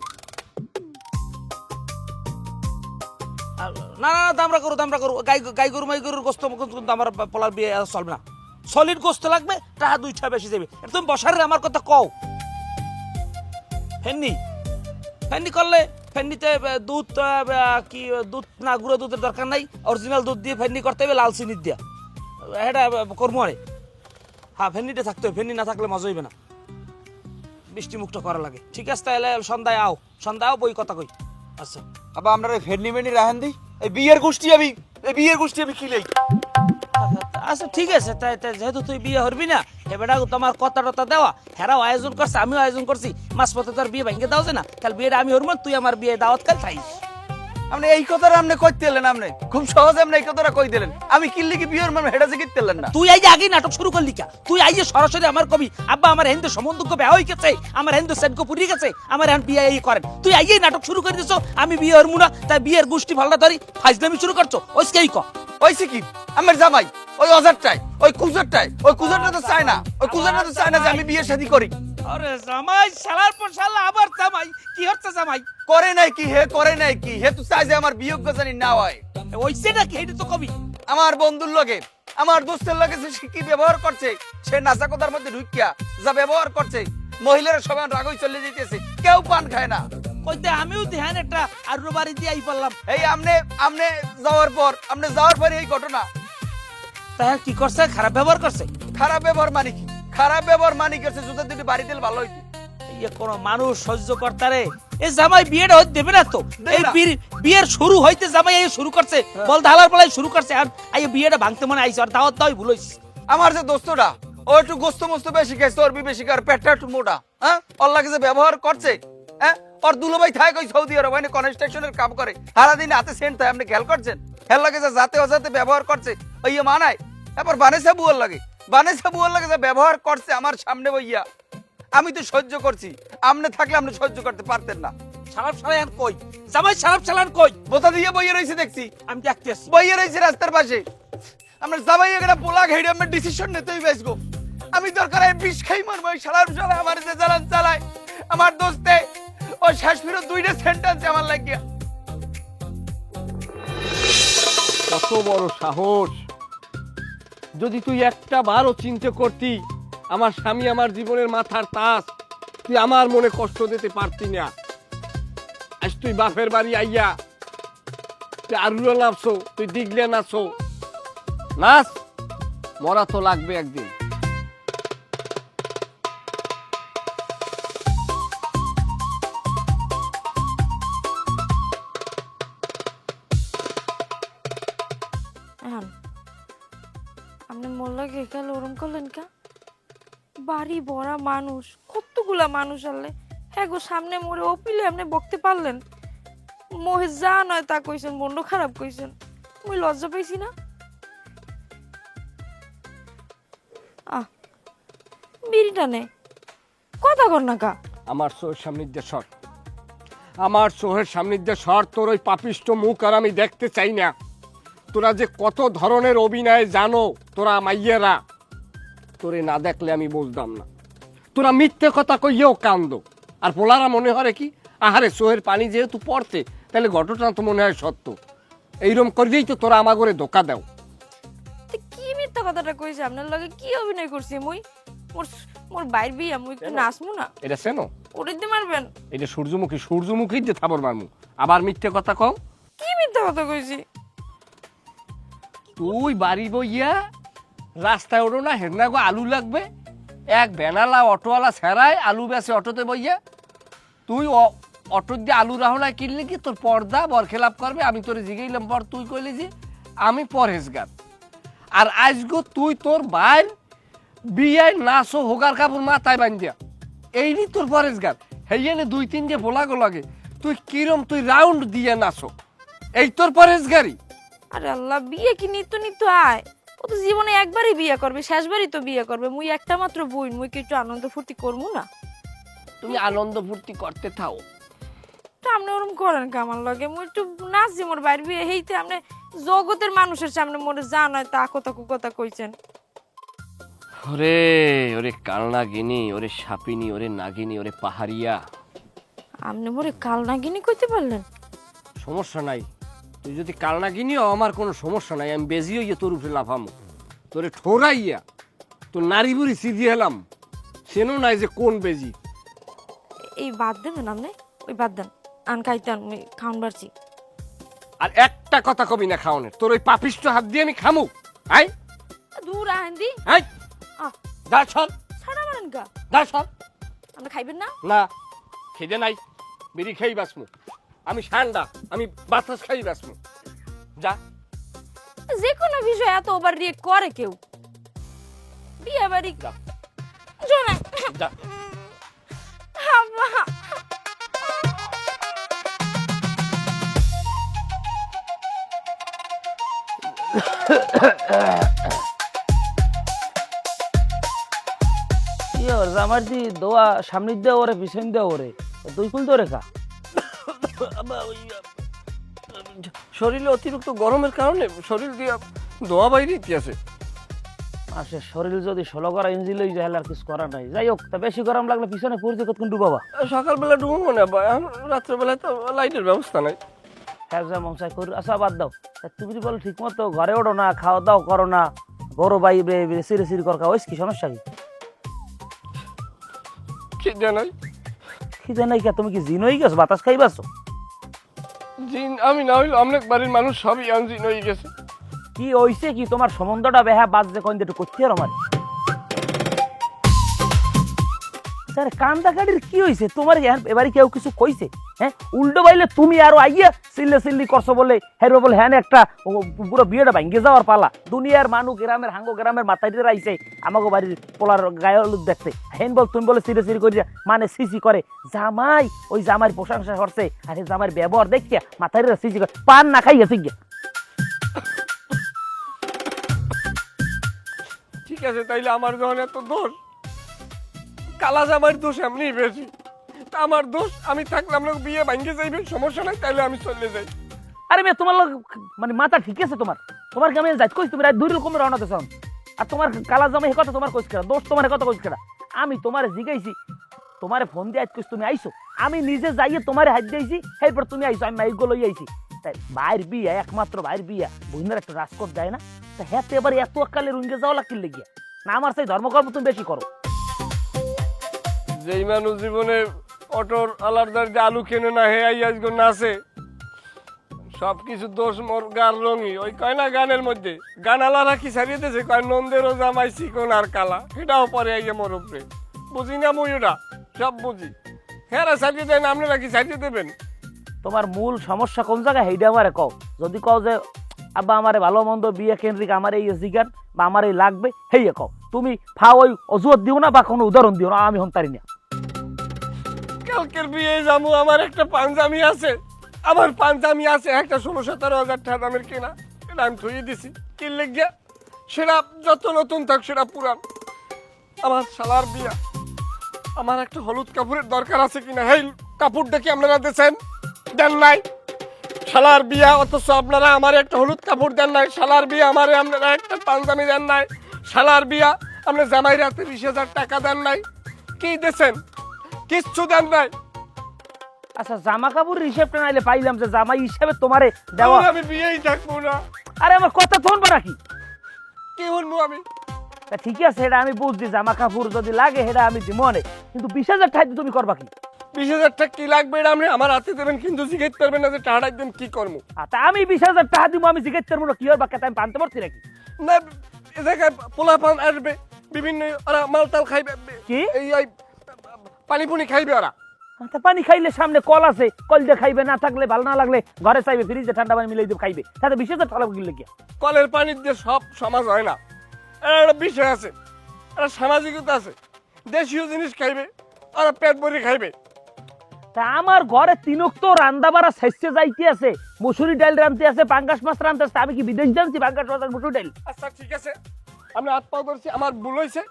না না দামরা করো, গাই গরু মাই গরুর গোস্ত কিন্তু আমার পোলার বিয়ে চলবে না। সলিড গোস্ত লাগবে, টাকা 2টা বেশি যাবে। তুমি বসারে আমার কথা কও। ফেন্নি করলে ফেন্নিতে দুধ কি দুধ না, গুঁড়ো দুধের দরকার নাই, অরিজিনাল দুধ দিয়ে ফেন্নি করতে হবে, লাল চিনি দিয়া। এটা করবো আরে। হ্যাঁ ফেন্নিটা থাকতে হবে, ফেন্নি না থাকলে মজা হইবে না, মিষ্টি মুখটা করা লাগে। ঠিক আছে তাহলে সন্ধ্যায় আও বই কথা কই। আচ্ছা আবার আমরা ফেরনি মেনি রাহেন দিই, এই বিয়ের গোষ্ঠী আমি খিলেই। আচ্ছা ঠিক আছে, তাই যেহেতু তুই বিয়ে হরবি না, এবার তোমার কথা টতা দেওয়া, হেরাও আয়োজন করছে, আমিও আয়োজন করছি, মাস পথে তোর বিয়ে ভেঙে দাও যে না, কাল বিয়েটা আমি হরবো, তুই আমার বিয়ে দাওয়াত কাল খাইস। আপনি এই কথাটা আপনি কইতে দিলেন, আপনি খুব সহজে আপনি এই কথাটা কই দিলেন। আমি কিল্লি কি বিয়ের মানে হেডা জিকিত দিলেন না। তুই আইয়ে আগেই নাটক শুরু করলি কা? তুই আইয়ে সরাসরি আমার কবি আব্বা আমার হিন্দু সম্বন্ধ বিয়ে হয়ে গেছে, আমার হিন্দু সেটকো পুরি গেছে, আমার এখন বিয়ে এই করেন। তুই আইয়েই নাটক শুরু করে দিছো, আমি বিয়ে হরমু না, তাই বিয়ের গোষ্ঠী ভালটা ধরি ফাইজলামি শুরু করছো। ওইসকেই ক ওইসে কি আমার জামাই ওই অজারটাই, ওই কুজারটা তো চায় না, যে আমি বিয়ে শাদী করি। আরে জামাই শালার পর শালা আবার জামাই, কি হচ্ছে জামাই? করে নাই কি হে তো চাই যে আমার বিয়োগ্য জানি না হয়। ওইসে নাকি এটা তো কবি। আমার বন্ধুর লগে, আমার দোস্তের লগে সে কি ব্যবহার করছে, সে নাচা কথার মধ্যে ঢুকিয়া যা ব্যবহার করছে, মহিলারা সবাই রাগই চলে যেতেছে, কেউ পান খায় না। কইতে আমিও ধ্যান একটা আর বাড়ি দিয়ে আই পারলাম। এই আমনে যাওয়ার পর এই ঘটনা। তাই কি করছে? খারাপ ব্যবহার করছে। খারাপ ব্যবহার মানি করছে, যদি দুটি বাড়ি দিলে ভালো হইতো। এই কোন মানুষ সহ্য করতারে? এই জামাই বিয়েটা হইতে দেবে না তো। এই বিয়ের শুরু হইতে জামাই এই শুরু করছে, বল ধালার পালাই শুরু করছে, আর এই বিয়েটা ভাঙতে মনে আইছে, আর দাওয়াত দাওই ভুল হইছে। আমার যে দোস্তটা ও একটু গোস্ত মস্ত বেশি খায়, চর্বি বেশি খায়, পেটটা একটু মোটা, হ্যাঁ ওর লাগে যে ব্যবহার করছে, হ্যাঁ ওর দুলোভাই থাকে ওই সৌদি আরব, ওখানে কনস্ট্রাকশনের কাম করে, সারাদিন হাতে সেন্ট থাকে, আপনি খেয়াল করছেন? খেয়াল লাগে যে যাতে অজাতে ব্যবহার করছে, ওই মানায়। এরপর বানেসা বুয়ার লাগে যে ব্যবহার করছে আমার সামনে বইয়া। আমি তো সহ্য করছি, আপনি থাকলে আপনি সহ্য করতে পারতেন না। সালাম সালাম কই জামাই সালাম সালাম কই বোতা দিয়ে বইয়ে রয়েছে দেখছি, আমি দেখতে আসছি বইয়ে রয়েছে রাস্তার পাশে। আমরা সবাই এখানে পোলা ঘেড়ে আমরা ডিসিশন নিতেই বেসবো। আমি দরকার হয় বিষ খাই মারবো, ওই সালাম সালাম আমার যে জ্বালান চালায় আমার দোস্তে ও শেষ ফিরত 2টা সেন্টেন্স আমার লাগিয়া। কত বড় সাহস! যদি তুই একটা বারও চিন্তা করতি আমার স্বামী আমার জীবনের মাথার তাস, তুই আমার মনে কষ্ট দিতে পারতি না। আজ তুই বাপের বাড়ি আইয়া তুই আরুলে নাচছো, তুই দিগলে নাচো, নাচ, মরা তো লাগবে একদিন। এখন আপনি মোল্লা গেল ওরম করলেন কা? বাড়ি ভরা মানুষ, কতগুলা মানুষ আনলে, হ্যাঁ গো সামনে মোরে ওপিলে আপনি বকতে পারলেন? মোহে যা নয় তা কইছেন, মন্ড খারাপ কইছেন, মুই লজ্জা পাইছি না? বিড়িটা নে, কথা কর না কা। আমার চোখের সামনে সর, আমার চোখের সামনে সর। তোর ওই পাপিষ্ট মুখ আর আমি দেখতে চাই না। তোরা যে কত ধরনের অভিনয় জানো তোরা মাইয়েরা, তোরে না দেখলে আমি বুঝতাম না। তোরা মিথ্যে কথা কইয়েও কান্দ, আর পোলারা মনে হয় কি আহারে চোখের পানি যেহেতু পড়তে, তাহলে ঘটনা তো মনে হয় সত্য। এইরকম করেই তো তোরা আমার করে ধোকা দাও। কি মিথ্যা কথাটা কইছে? আপনার লগে কি অভিনয় করছি মুই? মোর মোর বাইর বিয়া, মুই একটু নাচমু না? এটা চেনো? ওরে দিয়ে মারবেন? এটা সূর্যমুখী, সূর্যমুখী দিয়ে থাবর মারমু। আবার মিথ্যে কথা কও? কি মিথ্যা কথা কইছি? তুই বাড়ি বইয়া রাস্তায় ওঠো না, হেরনা গো আলু লাগবে, এক ভ্যানালা অটোওয়ালা ছেড়ায় আলু বেছে অটোতে বইয়া। তুই অটোর দিয়ে আলু রাহনায় কিনলে কি তোর পর্দা বরখেলাপ করবে? আমি তোরে জিগাইলাম পর, তুই কইলি যে আমি পরহেজগার। আর আজগো তুই তোর বাইর বিয়ায় নাচো হোগার কাপড় মাথায় বান্ধিয়া, এইনি তোর পরহেজগার। হেইয়ানে 2-3 যে ভোলাগো লাগে, তুই কিরম তুই রাউন্ড দিয়ে নাচো, এই তোর পরহেজগারি? আরে আল্লাহ, বিয়ে কি নিত্য নিত্য আয়? ও তো জীবনে একবারই বিয়ে করবে, শেষবারই তো বিয়ে করবে। মুই একটা মাত্র বই, মুই কি একটু আনন্দ ফুর্তি করবো না? তুমি আনন্দ ফুর্তি করতে থাও। তো আপনি ওরম করেন কা আমার লগে? মুই একটু নাচছি, মোর বাইর বিয়ে হেইতে আপনি জগতের মানুষের সামনে মোরে যা নয় তা কথা কইছেন। ওরে ওরে কালনাগিনী, ওরে সাপিনী, ওরে নাগিনী, ওরে পাহাড়িয়া। আপনি মোরে কালনাগিনী কইতে পারলেন? সমস্যা নাই, তুই যদি কালনাগিনীও আমার কোনো সমস্যা নাই। আমি বেজি হইয়া তোর উপরে লাফামো, তোরে ঠোরাইয়া তোর নারী বুড়ি সিধি হেলাম, সেনো নাই যে কোন বেজি। এই বাদ দেবেন আপনি, ওই বাদ দেন, আন খাইতেন খাওন বাড়ছি। আর একটা কথা কবি না খাওনের, তোর ওই পাপিষ্ট হাত দিয়ে আমি খামু? আই দূর আহেন্দি, আই দা সর, ছাড়া মারেন কা? দা সর। আপনি খাইবেন না? না, খিদে নাই, বিড়ি খেয়ে বাসমু। আমি ঠান্ডা, আমি বাতাস খাই বাসমু। যা। যে কোনো বিষয় এত ওভার রিয়েক্ট করে কেউ? বিয়ে বাড়ি যা শোনে যা। আব্বা, আমার দি দোয়া সামনে দেওয়া ওরে পিছন দেওয়া ওরে দুই কুল ধরে খা। শরীরে অতিরিক্ত গরমের কারণে শরীর দিয়ে ধোয়া বাইরে আছে। আসে শরীর যদি 16 করা ইঞ্জি লই যায় আর কিছু করা নাই। যাই হোক, তা বেশি গরম লাগলে পিছনে পড়তে কতক্ষণ ডুবাবা? সকালবেলা ডুবো না, রাত্রেবেলা তো লাইটের ব্যবস্থা নাই। হ্যাঁ যা মন চাই করি। আচ্ছা বাদ দাও, তুমি যদি বলো ঠিক মতো ঘরে ওঠো না, খাওয়া দাওয়া করো না, বড় ভাই সিরে সিরি কর খাওয়া, কি সমস্যা কি? খিদে নাই। খিদে নাই কে? তুমি কি জিন হয়ে গেছো? বাতাস খাইবাছো? জিন আমি না হইলে অনেক বাড়ির মানুষ সবই আনজিন হয়ে গেছে। কি হইছে কি? তোমার সম্বন্ধটা বেহা বাজছে কোন একটু করতে আর আমার স্যার কান্দা কাটির কি হইছে তোমার? এবারে কেউ কিছু কইছে? হ্যাঁ উল্টো বাইলে তুমি আরো আইয়া সিল্লে সিল্লি করছো বলে হেরো বলে হ্যাঁ একটা পুরো বিয়েটা ভাঙ্গে যাওয়ার পালা। দুনিয়ার মানুষ গ্রামের হাঙ্গো গ্রামের মাথায় আইছে আমাকে বাড়ির পোলার গায়ে হলুদ দেখতে। হেন বল তুমি বলে সিরে সিরি করিয়া মানে সিসি করে জামাই, ওই জামাইয়ের প্রশংসা করছে আর এই জামাইয়ের ব্যবহার দেখিয়া মাথায় সিসি করে পান না খাই গেছে গিয়া। ঠিক আছে, তাইলে আমার যখন এত দোষ, কালা জামাইয়ের দোষ এমনি বেশি। আমার দোষ, আমি থাকলাম না, বিয়ে ভাঙ্গে যাইবে, সমস্যা নাই, তাইলে আমি চলে যাই। আরে মেয়ে তোমার লোক মানে মাথা ঠিক আছে তোমার? তোমার কি আমি যাই কইছি তুমি রাত 2 রকমের রওনা দিছ? আর তোমার কালা জামাই কথা তোমার কইছ কেডা? দোষ তোমার কথা কইছ কেডা? আমি তোমারে জিগাইছি, তোমারে ফোন দিয়ে আজ কইছ তুমি আইছো, আমি নিজে যাইয়ে তোমারে হাত দিয়েছি, এরপর তুমি আইছো, আমি মাইক লই আইছি। তাই ভাইয়ের বিয়া, একমাত্র ভাইয়ের বিয়া, বইনের একটা রাজকোট দেয় না? তা হ্যাঁ এবার এত আকালে রুঙ্গে যাওয়া লাগছিল গিয়া না? আমার সেই ধর্মকর্ম তুমি বেশি করো। যেই মানুষ জীবনে অটোর আলাদার যে আলু কেনে না, হে আই আজকে নাচে, সবকিছু দোষ মোর গার রঙই। ওই কয় না গানের মধ্যে, গানালারা কি ছাড়িয়ে দিয়েছে, কয় নন্দেরও জামাই চিকন আর কালা, এটাও পরে আইয়ে মোর উপরে। বুঝি না মুই ওটা, সব বুঝি। হ্যাঁ ছাড়িয়ে দেন, আপনারা কি ছাড়িয়ে দেবেন? তোমার মূল সমস্যা কোন জায়গায় সেইটা আমারে কও। যদি কও যে আব্বা আমারে ভালো মন্দ বিয়ে কেন্দ্রিক আমার এই জিগান বা আমার এই লাগবে, হেইয়া কও। তুমি ওই অজুহাত দিও না বা কোনো উদাহরণ দিও না, আমি হন্তারি না। কালকের বিয়ে যাবো, আমার একটা পাঞ্জামি আছে, আমার পাঞ্জামি আছে একটা 16-17 হাজার টাকা দামের কেনা, এটা আমি থুয়ে দিছি। কি লেগে সেটা যত নতুন থাক সেটা পুরান। আমার শালার বিয়া, আমার একটা হলুদ কাপড়ের দরকার আছে কিনা, হেই কাপড়টা কি আপনারা দিয়েছেন? দেন নাই। শালার বিয়া, অথচ আপনারা আমার একটা হলুদ কাপড় দেন নাই। শালার বিয়া, আমারে আপনারা একটা পাঞ্জামি দেন নাই। শালার বিয়া, আপনি জামাই রাতে 20,000 টাকা দেন নাই। কি দিয়েছেন? কিচ্ছু দেন নাই। আচ্ছা জামা কাপড় হিসেবটা নাইলে পাইলাম যে জামাই হিসেবে তোমারে দেওয়া। আমি বিয়েই থাকবো না। আরে আমার কথা শুনবো নাকি? কি বলবো আমি? তা ঠিক আছে, এটা আমি বুঝছি, জামা কাপড় যদি লাগে সেটা আমি দিব মনে, কিন্তু 20,000 টাকা তুমি করবা কি? 20,000 টাকা কি লাগবে এটা আপনি আমার হাতে দেবেন, কিন্তু জিজ্ঞেস করবেন না যে টাকাটা একদম কি করবো। তা আমি 20,000 টাকা দিব, আমি জিজ্ঞেস করবো না কি হয় বাক্যটা আমি পানতে পারছি নাকি? না, এ জায়গায় পোলাপান আসবে, বিভিন্ন ওরা মালটাল খাইবে, কি এই পানি পুনি খাইবে ওরা। তা পানি খাইলে সামনে কল আছে, কল দিয়ে খাইবে, না থাকলে ভালো না লাগলে ঘরে চাইবে, ফ্রিজে ঠান্ডা পানি মিলাই দিয়ে খাইবে, তাতে 20,000 টাকা লাগবে গিয়া। কলের পানি দিয়ে সব সমাজ হয় না, একটা বিষয় আছে, একটা সামাজিকতা আছে। দেশীয় জিনিস খাইবে, ওরা পেট ভরে খাইবে। তা আমার ঘরে 3 ওয়াক্ত রান্না বাড়া শেষে যাইতে আছে, মুসুরি ডাল রাঁধতে আছে, পাঙ্গাস মাছ রাঁধতে আছে, আমি কি বিদেশ জানছি পাঙ্গাস মাছ আর মুসুরি ডাল? আচ্ছা ঠিক আছে, আমি হাত পা ধরছি, আমার ভুল হয়েছে,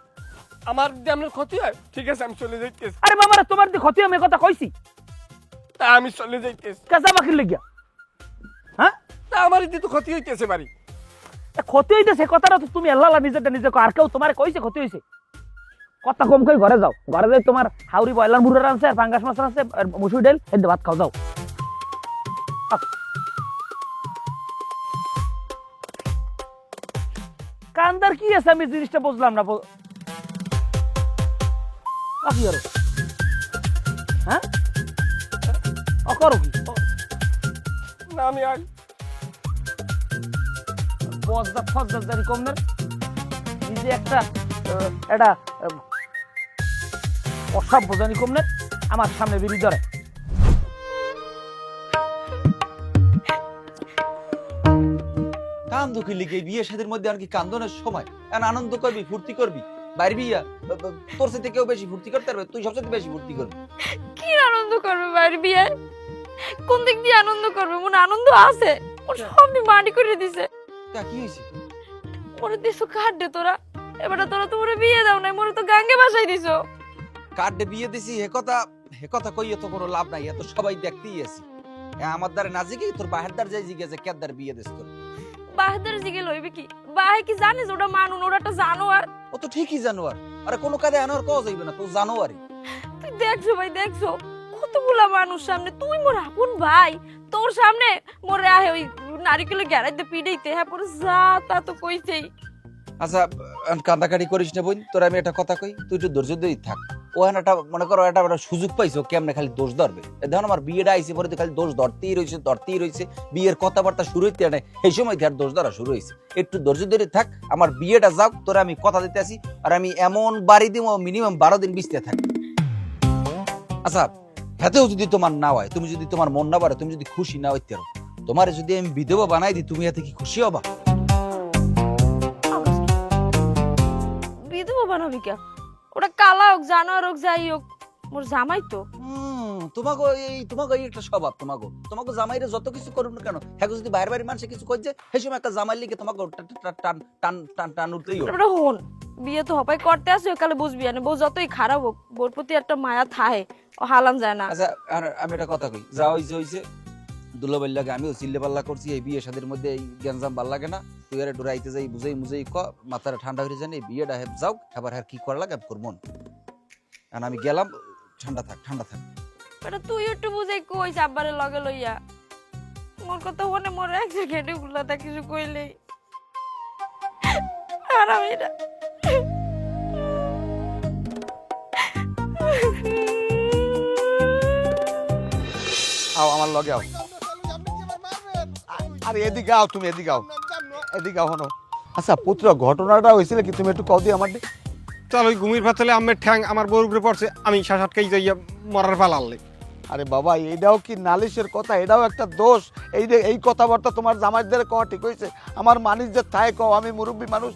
আমার যদি আপনার ক্ষতি হয় ঠিক আছে, আমি চলে যাইতেছি। আরে বাবা তোমার যে ক্ষতি আমি কথা কইছি, তা আমি চলে যাইতেছি। কাজা বাকির লেগিয়া? হ্যাঁ, তা আমার যদি তো ক্ষতি হইতেছে বাড়ি। ক্ষতি হইতেছে কথাটা তো তুমি আল্লাহ নিজেরটা নিজে কো, আর কেউ তোমার কইছে ক্ষতি হইছে? কথা কম কই ঘরে যাও, ঘরে যাই তোমার হাউরি বয়লার মুড়া রানছে আর পাঙ্গাস মাছ রানছে আর মুসুরি ডাল, এতে ভাত খাও যাও। কান্দার কি আছে আমি জিনিসটা বুঝলাম না। কি করো? হ্যাঁ করো কি? না আমি আই বজদা ফজদারি কমনের নিজে একটা এটা অসভ্য জানি কমনের আমার সামনে বেরিয়ে ধরে। কান্দো কি লিখে? বিয়ে শাদীর মধ্যে আর কি কান্দনের সময়? এখন আনন্দ করবি, ফুর্তি করবি। বাইরে বিয়া, তোর সাথে কেউ বেশি ফুর্তি করতে পারবে? তুই সবচেয়ে বেশি ফুর্তি করবি। কি আনন্দ করবে বাইরে বিয়ে? কোন দিক দিয়ে আনন্দ করবে? মনে আনন্দ আছে, ওর সব মাটি করে দিছে। তা কি হয়েছে? ওরে দিছো কাটে তোরা, এবারে তোরা তো ওরে বিয়ে দাও নাই, মোরে তো গাঙ্গে বাসাই দিছো। কার্ডে বিয়ে দিছি, হে কথা কইয়ে তো কোনো লাভ নাই, এত সবাই দেখতেই আছি। আমার দ্বারে না জিগে তোর বাহের দ্বার যাই জিজ্ঞাসা কের দ্বার বিয়ে দিস তোর। বাহাদের জিগে লইবে কি? বাহে কি জানিস ওটা মানুন, ওটা একটা জানোয়ার। ও তো ঠিকই জানোয়ার, আরে কোনো কাজে আনোয়ার কওয়া যাইবে না, তো জানোয়ারই। তুই দেখছো ভাই, দেখছো কতগুলা মানুষ সামনে, তুই মোর আপন ভাই, তোর সামনে মোরে আহে ওই নারিকেলে গ্যারাইতে পিড়াইতে, হ্যাঁ পরে যা তা তো কইছেই। আচ্ছা কান্দাকাটি করিস না বোন, তোর আমি একটা কথা কই, তুই একটু ধৈর্য দিয়ে থাক। ও একটা মনে করো একটা সুযোগ পাইছো, কেমনে খালি দোষ ধরবে। দেখুন আমার বিয়েটা আইসে পরে তো খালি দোষ ধরতেই রয়েছে। বিয়ের কথাবার্তা শুরু হইতে না, এই সময় আর দোষ ধরা শুরু হয়েছে। একটু ধৈর্য ধরে থাক, আমার বিয়েটা যাও, তোরা আমি কথা দিতে আসি। আর আমি এমন বাড়ি দিব মিনিমাম 12 দিন বিস্তে থাক। আচ্ছা হাতেও যদি তোমার না হয়, তুমি যদি তোমার মন না পারে, তুমি যদি খুশি না হইতে পারো, তোমার যদি আমি বিধবা বানাই দিই, তুমি এতে কি খুশি হবা? বিধবা বানাবি কে? ওটা কালা হোক, জানোয়ার হোক, যাই হোক, মোর জামাই তো। তোমাকে এই একটা স্বভাব তোমাকে জামাইরে যত কিছু করুন না কেন হ্যাঁ যদি বাইরে বাইরে মানুষে কিছু করছে সেই সময় একটা জামাই লিখে তোমাকে টান টান টান টান উঠতেই হবে। এবারে হন বিয়ে তো হপাই করতে আসো কালে বুঝবি না বউ যতই খারাপ হোক বোর প্রতি একটা মায়া থাহে ও হালান যায় না। আচ্ছা আর আমি একটা কথা কই যা হইছে দুলাভাইর লাগে আমিও চিল্লে পাল্লা করছি এই বিয়ে শাদীর মধ্যে এই গ্যাঞ্জাম ভাল লাগে না তুই আরে ডরাইতে যাই বুঝাই মুঝাই ক মাথাটা ঠান্ডা হয়ে জানি বিয়েটা হেপ যাও এবার আর কি করা লাগে করবো আর আমি গেলাম ঠান্ডা থাক এটা তুই একটু বুঝাই কইস আব্বারে লগে লইয়া মোর কথা হনে মোর এক সেকেন্ডে গুলাটা কিছু কইলেই আর আমি না আও আমার লগে আও আরে এদিকে আও তুমি এদিকে আও হনো আচ্ছা পুত্র ঘটনাটা হয়েছিল কি তুমি একটু কও দি আমার চল ওই ঘুমির পাতলে আমের ঠ্যাং আমার বউর উপরে পড়ছে আমি শাসাটকাই যাইয়া মরার পালালে। আরে বাবা এটাও কি নালিশের কথা এটাও একটা দোষ এই কথাবার্তা তোমার জামাইদের কওয়া ঠিক হয়েছে আমার মানিস যে থায় কও আমি মুরব্বী মানুষ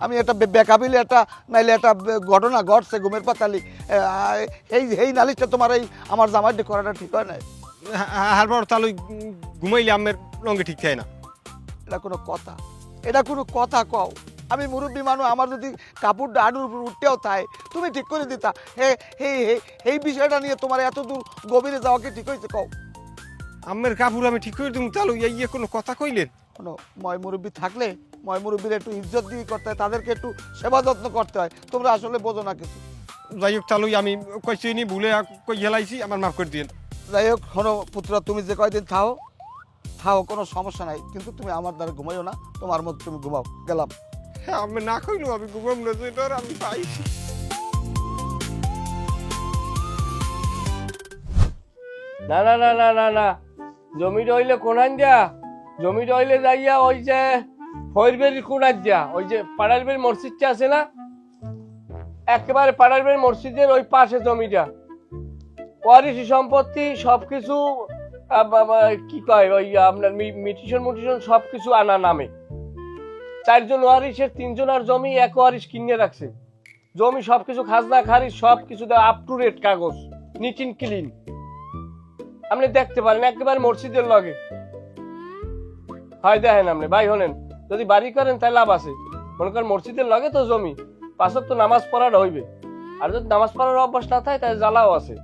আমি একটা বেকাবিলে একটা নাইলে একটা ঘটনা ঘটছে ঘুমের পাতালি এই নালিশটা তোমার এই আমার জামাইদের করাটা ঠিক হয় না হারবার তাহলে ঘুমাইলে আমের রঙে ঠিক থাকে না এটা কোনো কথা কও আমি মুরব্বী মানুষ আমার যদি কাপড়টা আডুর উপর উঠতেও থাকে তুমি ঠিক করে দিতা এই বিষয়টা নিয়ে তোমার এত দূর গভীরে যাওয়া কি ঠিক হয়েছে কও আমের কাপড় আমি ঠিক করে দিব তাহলে ইয়ে কোনো কথা কইলেন শোনো ময় মুরব্বী থাকলে ময় মুরব্বীর একটু ইজ্জত দিয়ে করতে হয় তাদেরকে একটু সেবা যত্ন করতে হয় তোমরা আসলে বোঝো না কিছু যাই হোক তাহলে আমি কইছি নি ভুলে কই হেলাইছি আমার মাফ করে দিন। যাই হোক শোনো পুত্র তুমি যে কয়দিন থাও কোনো সমস্যা নাই কিন্তু তুমি আমার দ্বারা ঘুমাইও না তোমার মধ্যে তুমি ঘুমাও গেলাম। হ্যাঁ আমি না কইলো আমি ঘুমাম না যেটা আমি পাইছি না না না না না না জমি রইলে কোনান যা জমি রইলে যাইয়া ওই যে ফয়রবেরি কোনার যা ওই যে পাড়ার বের মসজিদটা আছে না একেবারে পাড়ার বের মসজিদের ওই পাশে জমিটা ওয়ারিশি সম্পত্তি সবকিছু কি কয় ওই আপনার মিটিশন সবকিছু আনা নামে 4 জন ওয়ারিশের 3 জনের জমি এক ওয়ারিশ কিনে রাখছে জমি সবকিছু খাজনা খারিজ সবকিছু আপ টু ডেট কাগজ নিট এন্ড ক্লিন আপনি দেখতে পারেন একেবারে মসজিদের লগে হয় দেখেন আপনি ভাই হলেন যদি বাড়ি করেন তাহলে লাভ আছে মনে করেন মসজিদের লগে তো জমি 5 ওয়াক্ত নামাজ পড়াটা হইবে আর যদি নামাজ পড়ার অভ্যাস না থাকে তাহলে জ্বালাও আছে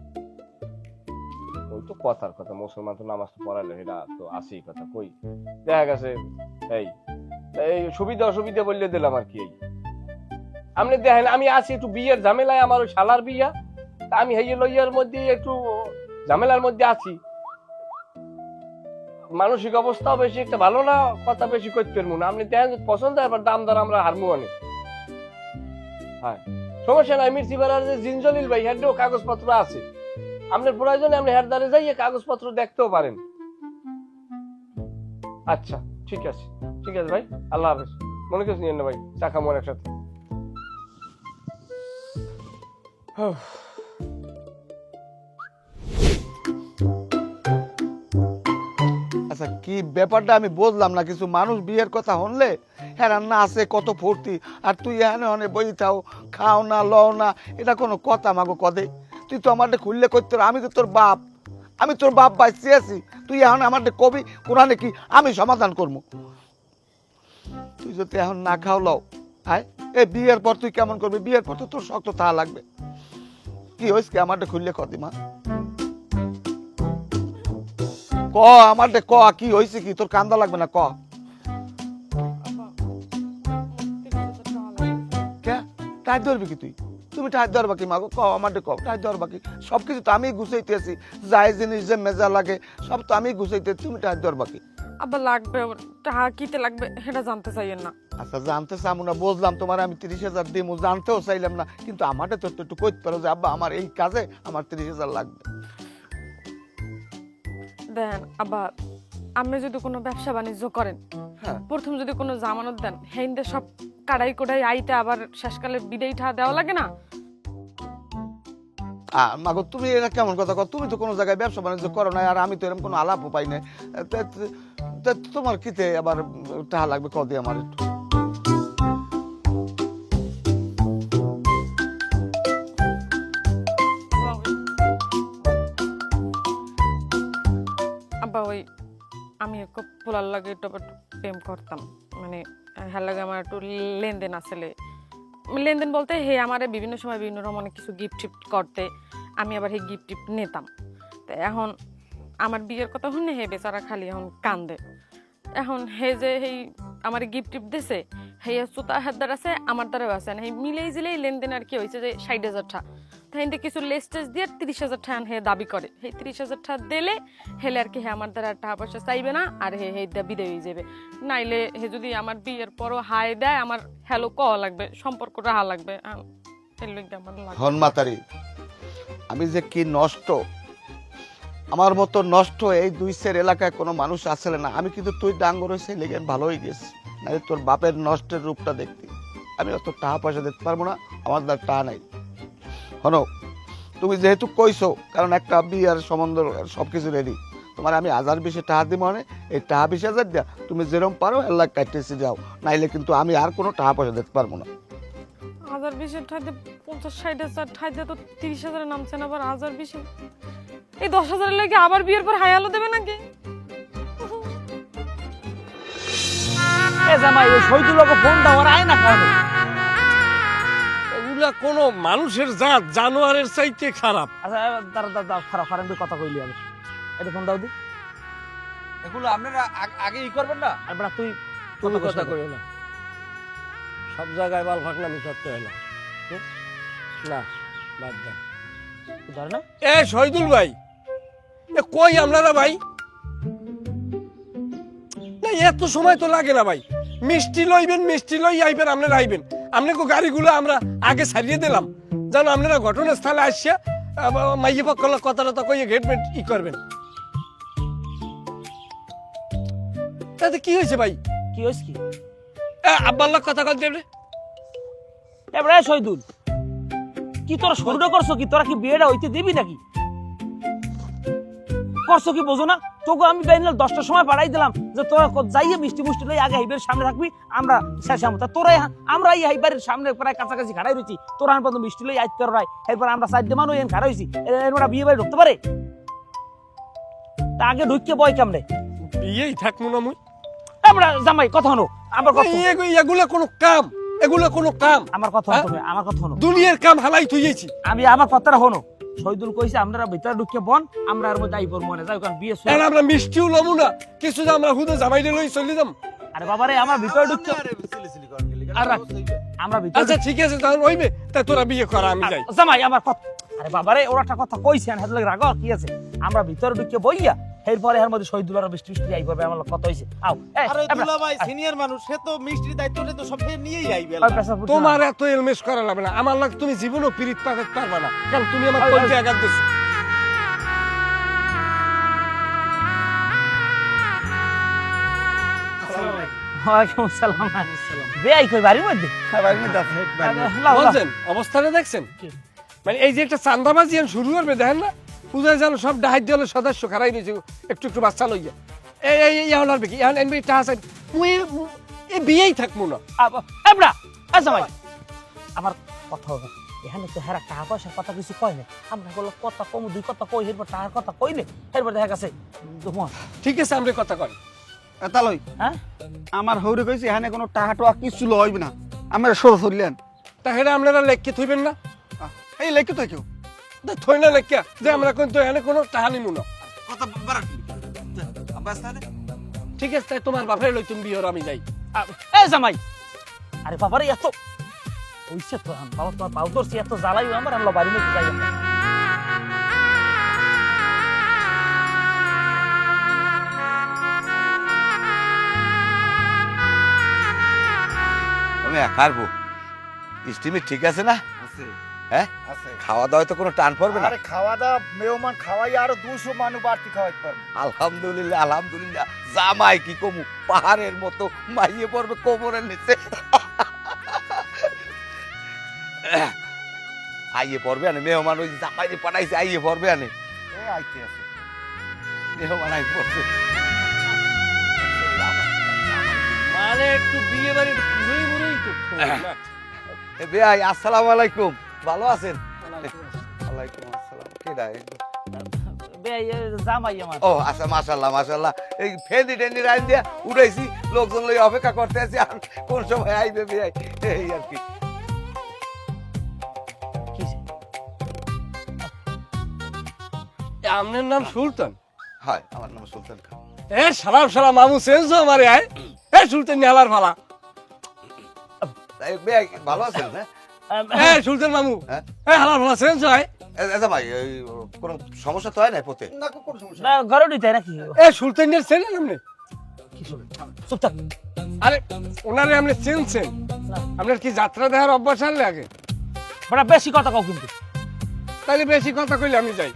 ওই তো কথার কথা মুসলমান তো নামাজ পড়ালে এটা তো আছেই কথা কই দেখা গেছে এই সুবিধা অসুবিধা বললে দিলাম আর কি এই আপনি দেখেন আমি আছি একটু বিয়ের ঝামেলায় আমার ওই শালার বিয়া আমি হেয়ে লইয়ার মধ্যে একটু ঝামেলার মধ্যে আছি মানসিক অবস্থাও বেশি একটা ভালো না কথা বেশি করতে পারবো না আপনি দেখেন পছন্দ হয় দাম দর আমরা হারমো অনেক হ্যাঁ সমস্যা নাই মির্চি বেড়ার যে জিনজলিল ভাই হেডও কাগজপত্র আছে আপনার প্রয়োজনে আপনি হেরদারে যাইয়ে কাগজপত্র দেখতেও পারেন। আচ্ছা ঠিক আছে ভাই আল্লাহ হাফেজ মনে কিছু নিয়েন না ভাই চা খামো একসাথে। আচ্ছা কি ব্যাপারটা আমি বুঝলাম না কিছু মানুষ বিয়ের কথা শুনলে হ্যাঁ রান্না আছে কত ফুর্তি আর তুই এখানে বই থাও খাও না লও না এটা কোনো কথা মাগো কদে তুই তো আমাদের খুললে করতে আমি তো তোর বাপ বাইসি আছি তুই এখন আমাদের কবি কোরআনে কি আমি সমাধান করবো তুই যদি এখন না খাও লও আয় এই বিয়ের পর তুই কেমন করবি বিয়ের পর তো তোর শক্ত থাকা লাগবে কি হয়েছে আমাদের খুললে কদি মা ক আমাদের ক কি হয়েছে কি তোর কান্দা লাগবে না ক টাই ধরবি কি তুমি টাই ধরবা কি মাগো ক আমাদের ক টাই ধরবা কি সবকিছু তো আমি গুছাইতেছি যাই জিনিস যে মেজা লাগে সব তো আমি গুছাইতে তুমি টাই ধরবা কি আবার লাগবে টাকা কিতে লাগবে সেটা জানতে চাইয়েন না। আচ্ছা জানতে চাবো না বুঝলাম তোমার আমি 30,000 দিমু জানতেও চাইলাম না কিন্তু আমাদের তো একটু কইতে পারো যে আব্বা আমার এই কাজে আমার 30,000 লাগবে। দেন আবার আপনি যদি কোনো ব্যবসা বাণিজ্য করেন হ্যাঁ প্রথম যদি কোনো জামানত দেন হেইন্দে সব কাড়াই কোড়াই আইতে আবার শেষকালে বিদায় ঠা দেওয়া লাগে না। মাগো তুমি এটা কেমন কথা কও তুমি তো কোনো জায়গায় ব্যবসা বাণিজ্য করো না আর আমি তো এরকম কোনো আলাপও পাই না তোমার কিতে আবার টাকা লাগবে কদি আমার একটু ওই আমি একটু পোলার লাগে একটু প্রেম করতাম, মানে হ্যাঁ লাগে আমার একটু লেনদেন আসলে, লেনদেন বলতে হে আমারে বিভিন্ন সময় বিভিন্ন রকম অনেক কিছু গিফট টিফট করতে, আমি আবার হে গিফট টিফট নিতাম। তো এখন আমার বিয়ের কথা শুনে হে বেচারা খালি এখন কান্দে। এখন হে যে হেই আমার গিফট টিফট দিছে, হে সুতা হাত দ্বার আছে আমার দ্বারাও আছে, হে মিলেই জিলেই লেনদেন আর কি হয়েছে যে 60,000 টাকা। তাই কিছু লেস্টেজ দিয়ে 30,000 টাকা হে দাবি করে, হে 30,000 টাকা দিলে হেলে আর কি হে আমার দ্বারা টাকা পয়সা চাইবে না, আর হে হে বিদায় হয়ে যাবে। নাইলে হে যদি আমার বিয়ের পরও হাই দেয় আমার হ্যালো কওয়া লাগবে, সম্পর্ক রাহা লাগবে। এর লইগা আমার লাগে হনমাতারি আমি যে কি নষ্ট, আমার মতো নষ্ট এই দুই সের এলাকায় কোনো মানুষ আসলে না। আমি কিন্তু তুই ডাঙ্গর হয়েছে লেগে ভালো হয়ে গেছি, নাহলে তোর বাপের নষ্টের রূপটা দেখতে আমি অত টাকা পয়সা দিতে পারবো না, আমার দ্বার টাকা নাই। হনো তুমি যেহেতু কইছো, কারণ একটা বিয়ার সম্বন্ধ সবকিছু রেডি, তোমার আমি 1020 টাকা দিব, মানে এই টাকা 20,000 দিয়া তুমি যেরকম পারো এলাক কাটতেছি যাও, নাইলে কিন্তু আমি আর কোনো টাকা পয়সা দিতে পারবো না। 1020 ঠাইতে 50-60,000 ঠাইতে তো 30,000 নামছে না, আবার 1020 এই 10,000 লাগে আবার বিয়ের পর হাই আলো দেবে নাকি? এ জামাই ওই শহীদুল্লাহকে ফোন দাও, আর আয় না কেন? এগুলা কোনো মানুষের জাত জানোয়ারের চাইতে খারাপ। আচ্ছা দাঁড়া দাঁড়া, খারাপ খারাপ কথা কইলি আমি, এটা ফোন দাও দি। এগুলো আপনারা আগে ই করবেন না। আর বেটা তুই তুমি কথা কইও না, সব জায়গায় বাল ফাঁকনামি করতে হয় না। না বাদ দেন। ধরে না এ শহীদুল ভাই, এ কই আপনারা ভাই? না এত সময় তো লাগে না ভাই, মিষ্টি লইবেন, মিষ্টি লই আইবেন, আপনারা আইবেন। আপনাকে গাড়িগুলো আমরা আগে ছাড়িয়ে দিলাম, যেন আপনারা ঘটনাস্থলে আসিয়া মাইয়ে পক্ষ কথাটা কইয়ে গেট মেট ই করবেন। তাতে কি হয়েছে ভাই? কি হয়েছে কি? আব্বাল্লাহ কথা কল দেবে। এবারে শহীদুল কি তোরা শুরুটা করছো কি? তোরা কি বিয়েটা হইতে দিবি নাকি? করছো কি বোঝো না? তোকে আমি বাইনাল 10টার সময় পাঠাই দিলাম যে তোরা যাইয়ে মিষ্টি মুষ্টি লই আগে হাইবের সামনে থাকবি, আমরা শেষে আমতা তোরা আমরা এই হাইবারের সামনে প্রায় কাছাকাছি খাড়াই রয়েছি, তোরা আন পর্যন্ত মিষ্টি লই আইতে রাই, এরপর আমরা সাইডে মানুষ এন খাড়া হইছি, এরপর বিয়ে বাড়ি ঢুকতে পারে? তা আগে ঢুককে বয় কামড়ে বিয়েই থাকবো না মুই। আমরা জামাই কথা হনো, আমার কথা এগুলা কোনো কাম, এগুলা কোনো কাম। আমার কথা হনো, আমার কথা হনো, দুনিয়ার কাম হালাই তুইয়েছি আমি আমার কথাটা হনো। শহীদুল কইছে আমরা ভিতরে ঢুকে বন, আমরা আর মধ্যে আইবর মনে যাই, কারণ বিয়ে আর আমরা মিষ্টিও লমু না কিছু, যে আমরা হুদে জামাইলে লই চলে যাম। আরে বাবারে আমার ভিতরে ঢুকছে আর আমরা ভিতরে। আচ্ছা ঠিক আছে, তাহলে হইবে, তাই তোরা বিয়ে করা, আমি যাই। জামাই আমার কথা, আরে বাবারে ওরা একটা কথা কইছেন হাত লাগে রাগ কি আছে, আমরা ভিতরে ঢুকে বইয়া এরপরে এর মধ্যে শহীদুল আর বৃষ্টি বৃষ্টি আই পড়বে, আমার কথা হইছে। আও আরে দুলা ভাই সিনিয়র মানুষ, সে তো মিষ্টির দায়িত্বটা তো সব নিয়েই আইবে। তোমার এত এলমেশ করা লাগবে না, আমার লাগ তুমি জীবনও পিরিত পাতে পারবা না, কারণ তুমি আমার কলজে আঘাত দিছো। ওয়ালাইকুম আসসালাম। বেআই কই বাড়ির মধ্যে? বলছেন অবস্থাটা দেখছেন, মানে এই যে একটা চান্দাবাজি শুরু করবে দেখেন না, পূজায় যেন সব ডাহাই দলের সদস্য খারাই রয়েছে একটু একটু বাচ্চা লইয়া। এই এখন আর কি এখন এনবি টাকা চাই, মুই এই বিয়েই থাকবো না। এবড়া জামাই আমার কথা হবে, এখানে তো হেরা টাকা পয়সার কথা কিছু কয় না, আমরা বললো কথা কম দুই কথা কই, এরপর টাকার কথা কইলে এরপর দেখা গেছে। ঠিক আছে আমরা কথা কই তালই হ্যাঁ আমার হৌরে কইছি এখানে কোনো টাকা টোয়া কিছু লইবে না, আমরা সর সরলেন তা হেরা আপনারা লেখকে থইবেন না? এই লেখে তো কেউ থই না লেখা যে আমরা কিন্তু এখানে কোনো টাকা নিমু না। কথা বাড়া আব্বাস তাহলে ঠিক আছে, তাই তোমার বাপের লই তুমি বিয়ের, আমি যাই। এ জামাই আরে বাবারে এত ওইসে তো বাবা তোমার পাউ ধরছি, এত জ্বালাই আমার আল্লাহ বাড়ি মধ্যে যাই আমরা। আমি কারবো স্টিমে ঠিক আছে না? আছে হ্যাঁ আছে খাওয়া দাওয়া তো কোনো টান পড়বে না? আরে খাওয়া দাওয়া মেহমান খাওয়াই আরো 200 মানুষ বাড়তি খাওয়াইতে পারবো। আলহামদুলিল্লাহ আলহামদুলিল্লাহ, জামাই কি কমু পাহাড়ের মতো মাইয়ে পড়বে কোমরের নিচে, আইয়ে পড়বে আনে মেহমান, ওই জামাই পাঠাইছে আইয়ে পড়বে আনে, এই আইতে আছে মেহমান আই পড়ছে। মানে একটু বিয়ে বাড়ি ঘুরেই ঘুরেই তো এ ভাই আসসালামু আলাইকুম, ভালো আছেন? ওয়ালাইকুম আসসালাম। কে ডাক? বেয়াই জামাই আমার। ও আচ্ছা, মাশাল্লাহ মাশাল্লাহ। এই ফেদি টেন্দি রাইন দিয়া উঠাইছি, লোকজন লই অপেক্ষা করতে আছি, আর কোন সময় আইবে বিয়াই, এই আর কি। আপনার নাম সুলতান? হয়, আমার নাম সুলতান খান। এ সালাম সালাম মামু চেঞ্জ আমারে আয়। এ সুলতান নিহালার ফালা। এই বিয়াই ভালো আছেন না? এ সুলতান মামু, হ্যাঁ? এ হালার ফালা চেঞ্জ হয়। জামাই এই কোনো সমস্যা তো হয় না পথে? না, কোনো সমস্যা না ঘরে নিতে নাকি? এ সুলতানের চেনেন আপনি? চুপ থাক। আরে ওনারে আপনি চেনছেন? আপনার কি যাত্রা দেখার অভ্যাস আনলে আগে? বড় বেশি কথা কও কিন্তু। তাহলে বেশি কথা কইলে আমি যাই।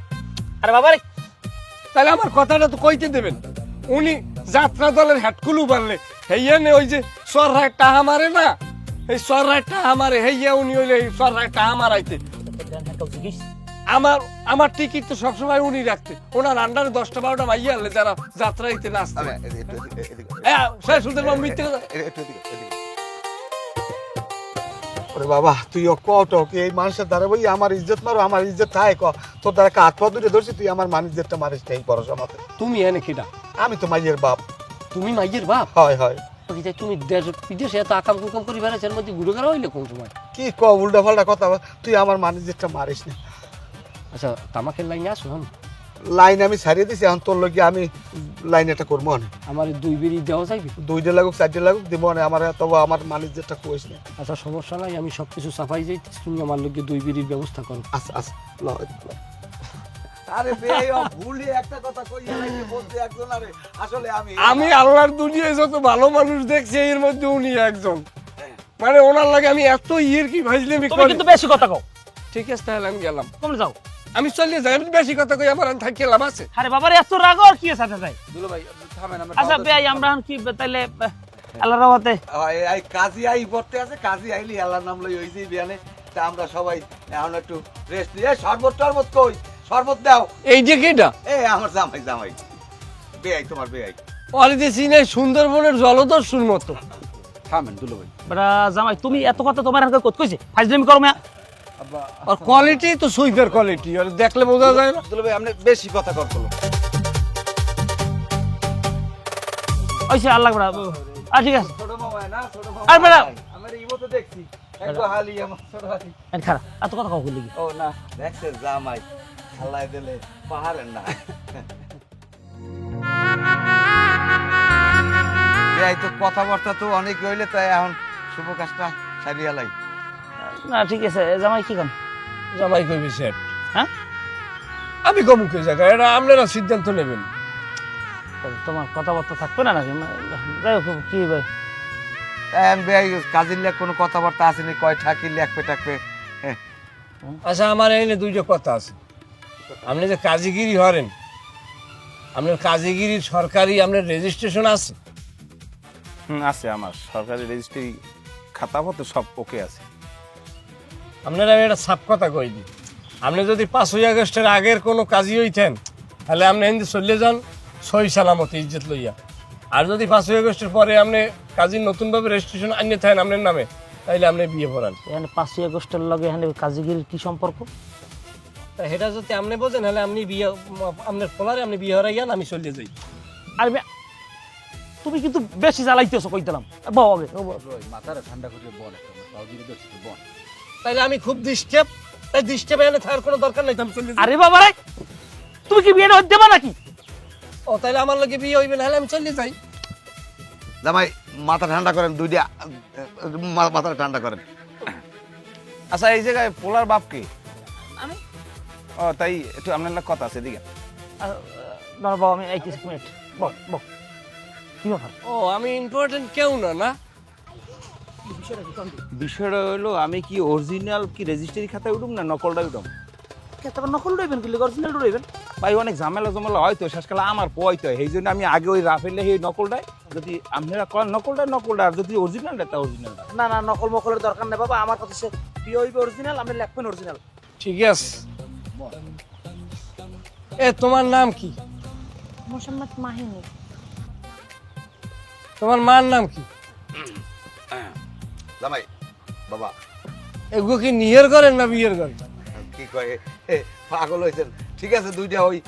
আরে বাবা রে, তাহলে আমার কথাটা তো কইতে দেবেন। উনি যাত্রা দলের হেডকুলু বানলে হেইয়া নে ওই যে সররায় টাহা মারে না, এই সররায় টাহা মারে হেইয়া উনি হইলে এই সররায় টাহা মারাইতে। আমার টিকিট তো সবসময় উনি রাখতে। ওনার আন্ডারে 10টা 12টা মাইয়া আনলে যারা যাত্রাইতে নাচতে। সুলতান বাবু মিথ্যে কথা। ওরে বাবা, তুইও কত কি এই মানুষের দ্বারা বই আমার ইজ্জত মারো, আমার ইজ্জত থাকে ক, তোর দ্বারা হাত পা দুটো ধরছি, তুই আমার মান ইজ্জতটা মারিস এই পড়াশোনা মতে। তুমি এনে কিনা? আমি তো মাইয়ের বাপ। তুমি মাইয়ের বাপ? হয় হয়। তুমি দেশ বিদেশে এত আকাম কুকাম করি বেড়াচ্ছেন, মধ্যে ঘুরে গেল হইলে কোন সময়? কি ক উল্টা পাল্টা কথা, তুই আমার মান ইজ্জতটা মারিস না। আচ্ছা তামাকের লাইনে আসো। লাইন আমি ছাড়িয়ে দিছি, এখন তোর লগে আমি লাইন এটা করবো না। আমার 2 বিড়ি দেওয়া যাইবে? 2টা লাগুক 4টা লাগুক দিব না, আমার তবে আমার মান ইজ্জতটা কইস না। আচ্ছা সমস্যা নাই, আমি সবকিছু সাফাই যাইতেছি, তুমি আমার লোকে 2 বিড়ির ব্যবস্থা করো। আচ্ছা আচ্ছা, আরে বেই ভুলি একটা কথা কইয়া লাগে বলতে একজন, আরে আসলে আমি আল্লাহর দুনিয়ায় যত ভালো মানুষ দেখছি এর মধ্যে উনি একজন। মানে ওনার লাগে আমি এত ইয়ের কি ভাইজলেমি তুমি করি। কিন্তু বেশি কথা কও। ঠিক আছে তাহলে আমি গেলাম। তুমি যাও। আমি চলে যাই, আমি বেশি কথা কই আমার থাকি লাভ আছে? আরে বাবা রে, এত রাগ আর কি আছে যাই? দুলো ভাই থামেন, আমরা আচ্ছা বেয়াই আমরা এখন কি তাইলে আল্লাহর রহমতে এই কাজী আই পড়তে আছে, কাজী আইলি আল্লাহর নাম লই হইছি বিয়ানে। তা আমরা সবাই এখন একটু রেস্ট নিয়ে শরবত টরবত কই, শরবত দাও। এই যে কেটা? এই আমার জামাই, জামাই বেয়াই, তোমার বেয়াই। অরে যে সিনে সুন্দরবনের জলদস্যুর মতো। থামেন দুলো ভাই। বড়া জামাই, তুমি এত কথা তোমার হাতে কত কইছে? ফাইজলামি করো মিয়া। আর কোয়ালিটি তো সুইপের কোয়ালিটি, আর দেখলে বোঝা যায় না। দুলো ভাই আপনি বেশি কথা করতো। ওইছে আল্লাহ বড়া। ঠিক আছে। ছোট মামা না, ছোট মামা। আর বড়া আমার ইমো তো দেখছি একটু হালি, আমার ছোট হালি। এন খারাপ এত কথা কও কইলি? ও না, দেখছে জামাই আল্লাহ দিলে পাহাড়ের না। এই তো কথাবার্তা তো অনেক হইলে, তাই এখন শুভ কাজটা সারিয়া লাই। না ঠিক আছে, জামাই কি কাম? জামাই কইবে স্যার। হ্যাঁ আমি কমুকে জায়গা, এটা আপনারা সিদ্ধান্ত নেবেন। তোমার কথাবার্তা থাকবে না নাকি? যাই হোক কি ভাই, কাজের লেখ কোনো কথাবার্তা আসেনি, কয় ঠাকি লেখবে টাকবে। আচ্ছা আমার এনে 2টা কথা আছে। আপনি যে কাজীগিরি হরেন, আপনার কাজীগিরির সরকারি আপনার রেজিস্ট্রেশন আছে? আছে, আমার সরকারি রেজিস্ট্রি খাতাপত্র সব ওকে আছে। আপনারা আমি একটা সাপ কথা কই দিই, আপনি যদি 5ই আগস্টের আগের কোনো কাজী হইতেন তাহলে আপনি হিন্দি চলে যান সই সালামতে ইজ্জত লইয়া। আর যদি 5ই আগস্টের পরে আপনি কাজী নতুনভাবে রেজিস্ট্রেশন আনিয়ে থাকেন আপনার নামে, তাইলে আপনি বিয়ে পড়ান। এখানে 5ই আগস্টের লগে এখানে কাজীগিরির কি সম্পর্ক? তা সেটা যদি আপনি বোঝেন তাহলে আপনি বিয়ে, আপনার ফলারে আপনি বিয়ে হরাইয়ান, আমি চলে যাই। আর তুমি কিন্তু বেশি জ্বালাইতেছো কইতাম। বাবা আগে মাথাটা ঠান্ডা করে বল, একটা বল। তাইলে আমি খুব ডিস্টার্ব, তাই ডিস্টার্ব এনে থাকার কোনো দরকার নাই, আমি চলে যাই। আরে বাবা রে, তুমি কি বিয়েটা দেবা নাকি? ও তাইলে আমার লগে বিয়ে হইবে না, হলে আমি চলে যাই। জামাই মাথা ঠান্ডা করেন, 2টা মাথা ঠান্ডা করেন। আচ্ছা এই জায়গায় পোলার বাপ কে? আমি। ও তাই, একটু আপনার লাগে কথা আছে এদিকে। না বাবা, আমি এই কিছু মিনিট বল বল কি ব্যাপার? ও আমি ইম্পর্টেন্ট কেউ না? না বিষয়টা হলো, আমি কি অরিজিনাল কি রেজিস্ট্রি খাতায় উঠুম না নকলটা উঠুম? তারপর নকল রইবেন কি অরিজিনাল রইবেন? ভাই অনেক ঝামেলা জমেলা হয়তো, শেষকালে আমার পোয়াইতে হয়, এই জন্য আমি আগে ওই রাফেলে এই নকলটাই, যদি আপনারা করেন নকলটা, আর যদি অরিজিনালটা তা অরিজিনালটা। না না, নকল মকলের দরকার নেই বাবা, আমার কথা সে বিয়ে হইবে অরিজিনাল, আপনি লিখবেন অরিজিনাল। ঠিক আছে। এ তোমার নাম কি? মোহাম্মদ মাহিনী। তোমার মার নাম কি? জামাই বাবা এগুলো কি নিয়ের করেন না বিয়ের করেন? কি কয়, পাগল হয়েছেন? ঠিক আছে, 2টা ওই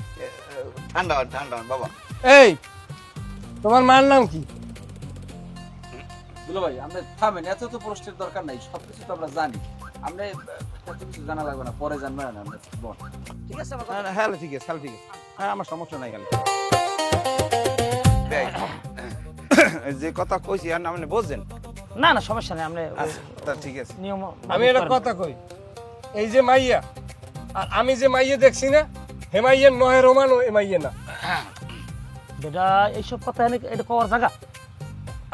ঠান্ডা হন বাবা। এই তোমার মার নাম কি? দুলো ভাই আমরা থামেন, এত তো প্রশ্নের দরকার নাই, সবকিছু তো আমরা জানি। আমরা এত কিছু জানা লাগবে না, পরে জানবে না আমরা। বল। ঠিক আছে না, না, হ্যাঁ ঠিক আছে, ঠিক আছে। হ্যাঁ আমার সমস্যা নাই খালি। বেআই, যে কথা কইছি আর আপনি বুঝছেন? না না সমস্যা নেই, আমরা আচ্ছা তা ঠিক আছে। নিয়ম আমি একটা কথা কই, এই যে মাইয়া আর আমি যে মাইয়া দেখছি না, হে মাইয়ের নয় রোমান ও এ মাইয়া না। বেটা এইসব কথা এটা কওয়ার জায়গা?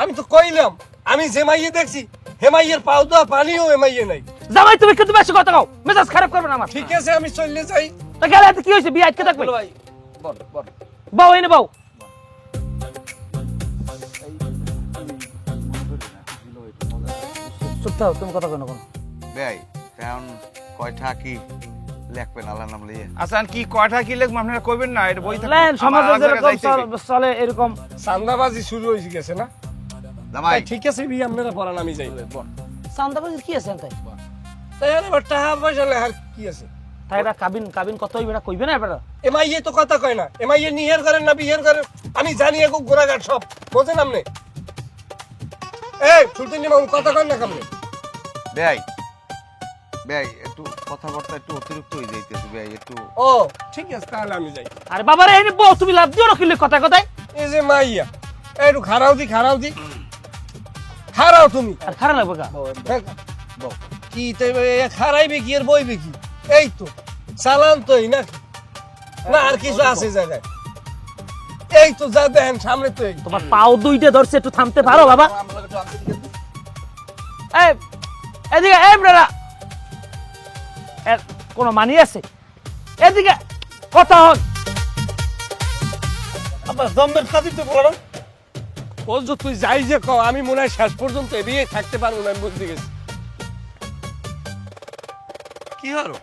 আমি তো কইলাম আমি যে মাইয়া দেখছি হে মাইয়ের পাও দেওয়া পানিও এ মাইয়া নাই। জামাই তুমি কিন্তু বেশি কথা কও, মেজাজ খারাপ করবে না আমার। ঠিক আছে আমি চলে যাই। তা গেলে এতে কি হয়েছে, বিয়ে আটকে থাকবে? দুলো ভাই বল বল। বাউ এনে বাউ। চুপ থাও, তুমি কথা কই না কোনো। বেআই, এখন কয়টা কি লেখবেন আল্লাহ নাম লইয়ে? আচ্ছা কি কয়টা কি লিখবো আপনারা কইবেন না, এটা বই থাকে। লেন আমার সমাজে আলাদা জায়গায় যেরকম যাইতে হবে। চলে এরকম। চান্দাবাজি শুরু হয়ে গেছে না? জামাই, তাই ঠিক আছে বিয়ে আপনারা পড়ান, আমি যাই। চান্দাবাজির কি আছে তাই? তাই আর এবার টাকা পয়সা লেখার কি আছে? তাই এটা কাবিন কত হইবে না কইবে না এবারে? এ মাইয়ে তো কথা কয় না, এ মাইয়ে নিহের করেন না বিহের করেন আমি জানি, এখন গোড়াঘাট সব বোঝেন আপনি। এই সুলতানি মামু কথা কয় না কেমনে? বেআই, একটু কথাবার্তা একটু অতিরিক্ত হয়ে যাইতেছে বেআই, একটু। ও ঠিক আছে তাহলে আমি যাই। আরে বাবা রে এনে বউ তুমি লাভ দিও না কিলে কথা কথাই। এই যে মাইয়া একটু খারাও দি খারাও তুমি। আর খারাপ লাগবে কা? কি খারাইবে কি আর বইবে কি? এই তো চালান তো এই নাকি না আর কিছু আছে জায়গায়? এই তো যা দেখেন সামনে তো এই। তোমার পাও দুইটা ধরছে, একটু থামতে পারো বাবা? এই এদিকে এই ব্রাদা, এর কোন মানি আছে? এদিকে কথা হন। আবার জম্মের খাতির তো বলো ও যে তুই যাই যে কও, আমি মনে হয় শেষ পর্যন্ত এবিয়ে থাকতে পারবো না, আমি বুঝতে গেছি। কি হলো?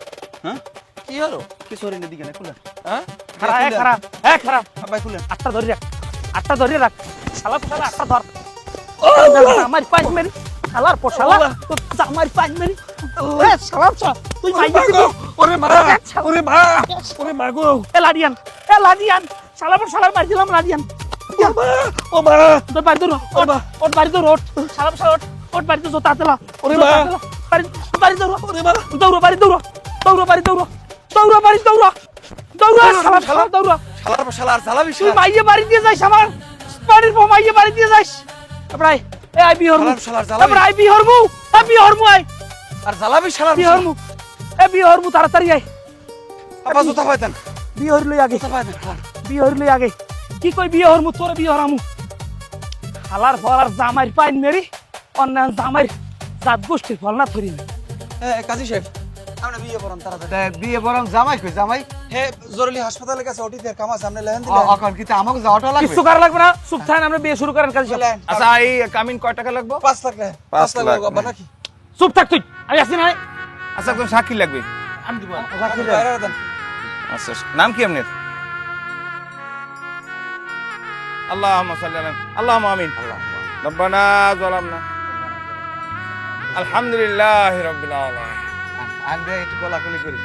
হ্যাঁ কি হলো? কিছু হরিণের দিকে না খুলে। হ্যাঁ খারাপ ভাই খুলে। আটটা ধরে রাখ শালা আটটা ধর। আমার পাঁচ মেরি শালার পোশালা আমার পাঁচ মেরি শালা তুই মাইয়া দিবি। ওরে মা ওরে মা গো। এ লাডিয়ান শালার মার দিলাম লাডিয়ান। ও মা তোর বাড়ি দৌড়, ওর বাড়ি দৌড়, ওর বাড়িতে জোতা তেলা। ওরে মা বাড়ি দৌড়, ওরে মা বাড়ি দৌড় শালা দৌড়। শালার জ্বালাবি তুই মাইয়ে বাড়ি দিয়ে যাইস, আমার বাড়ির বউ মাইয়ে বাড়ি দিয়ে যাইস। প্রায় এ আই বিহরমু, শালার জ্বালাবি। প্রায় বিহরমু আই আর জ্বালাবি শালার বিহরমু তাড়াতাড়ি আই। আপা জুতা পাইতেন। বিহর লই আগে, কি কই বিহরমু তোর বিহরামু। খালার ফলার জামাইর পাইন মেরি অন্যান্য জামাইর জাত গোষ্ঠীর ফল না ধরি। কাজী সাহেব আমরা বিয়ে পড়ান তাড়াতাড়ি। বিয়ে বরং জামাই কই জামাই? হে জরুরি হাসপাতালের কাছে ওটিতে কাম আছে, আপনি লেহেন এখন কিন্তু আমাকে যাওয়াটা লাগবে। কিছু করা লাগবে না, চুপ থাকেন, আমরা বিয়ে শুরু করেন কাজী সাহেব। আচ্ছা এই কামিন কয় টাকা লাগবে? 5 লাখ টাকা। 5 লাখ আব্বা নাকি? চুপ থাক তুই, আমি আসছি না। আচ্ছা একদম সাক্ষী লাগবে। আমি দিব। বাইরে দেন। আচ্ছা নাম কি আপনার? আল্লাহুম্মা সাল্লি আলা আল্লাহুম্মা আমিন। রব্বানা যালামনা আলহামদুলিল্লাহি রাব্বিল আলামিন। আনবে একটু কোলাকুলি করি।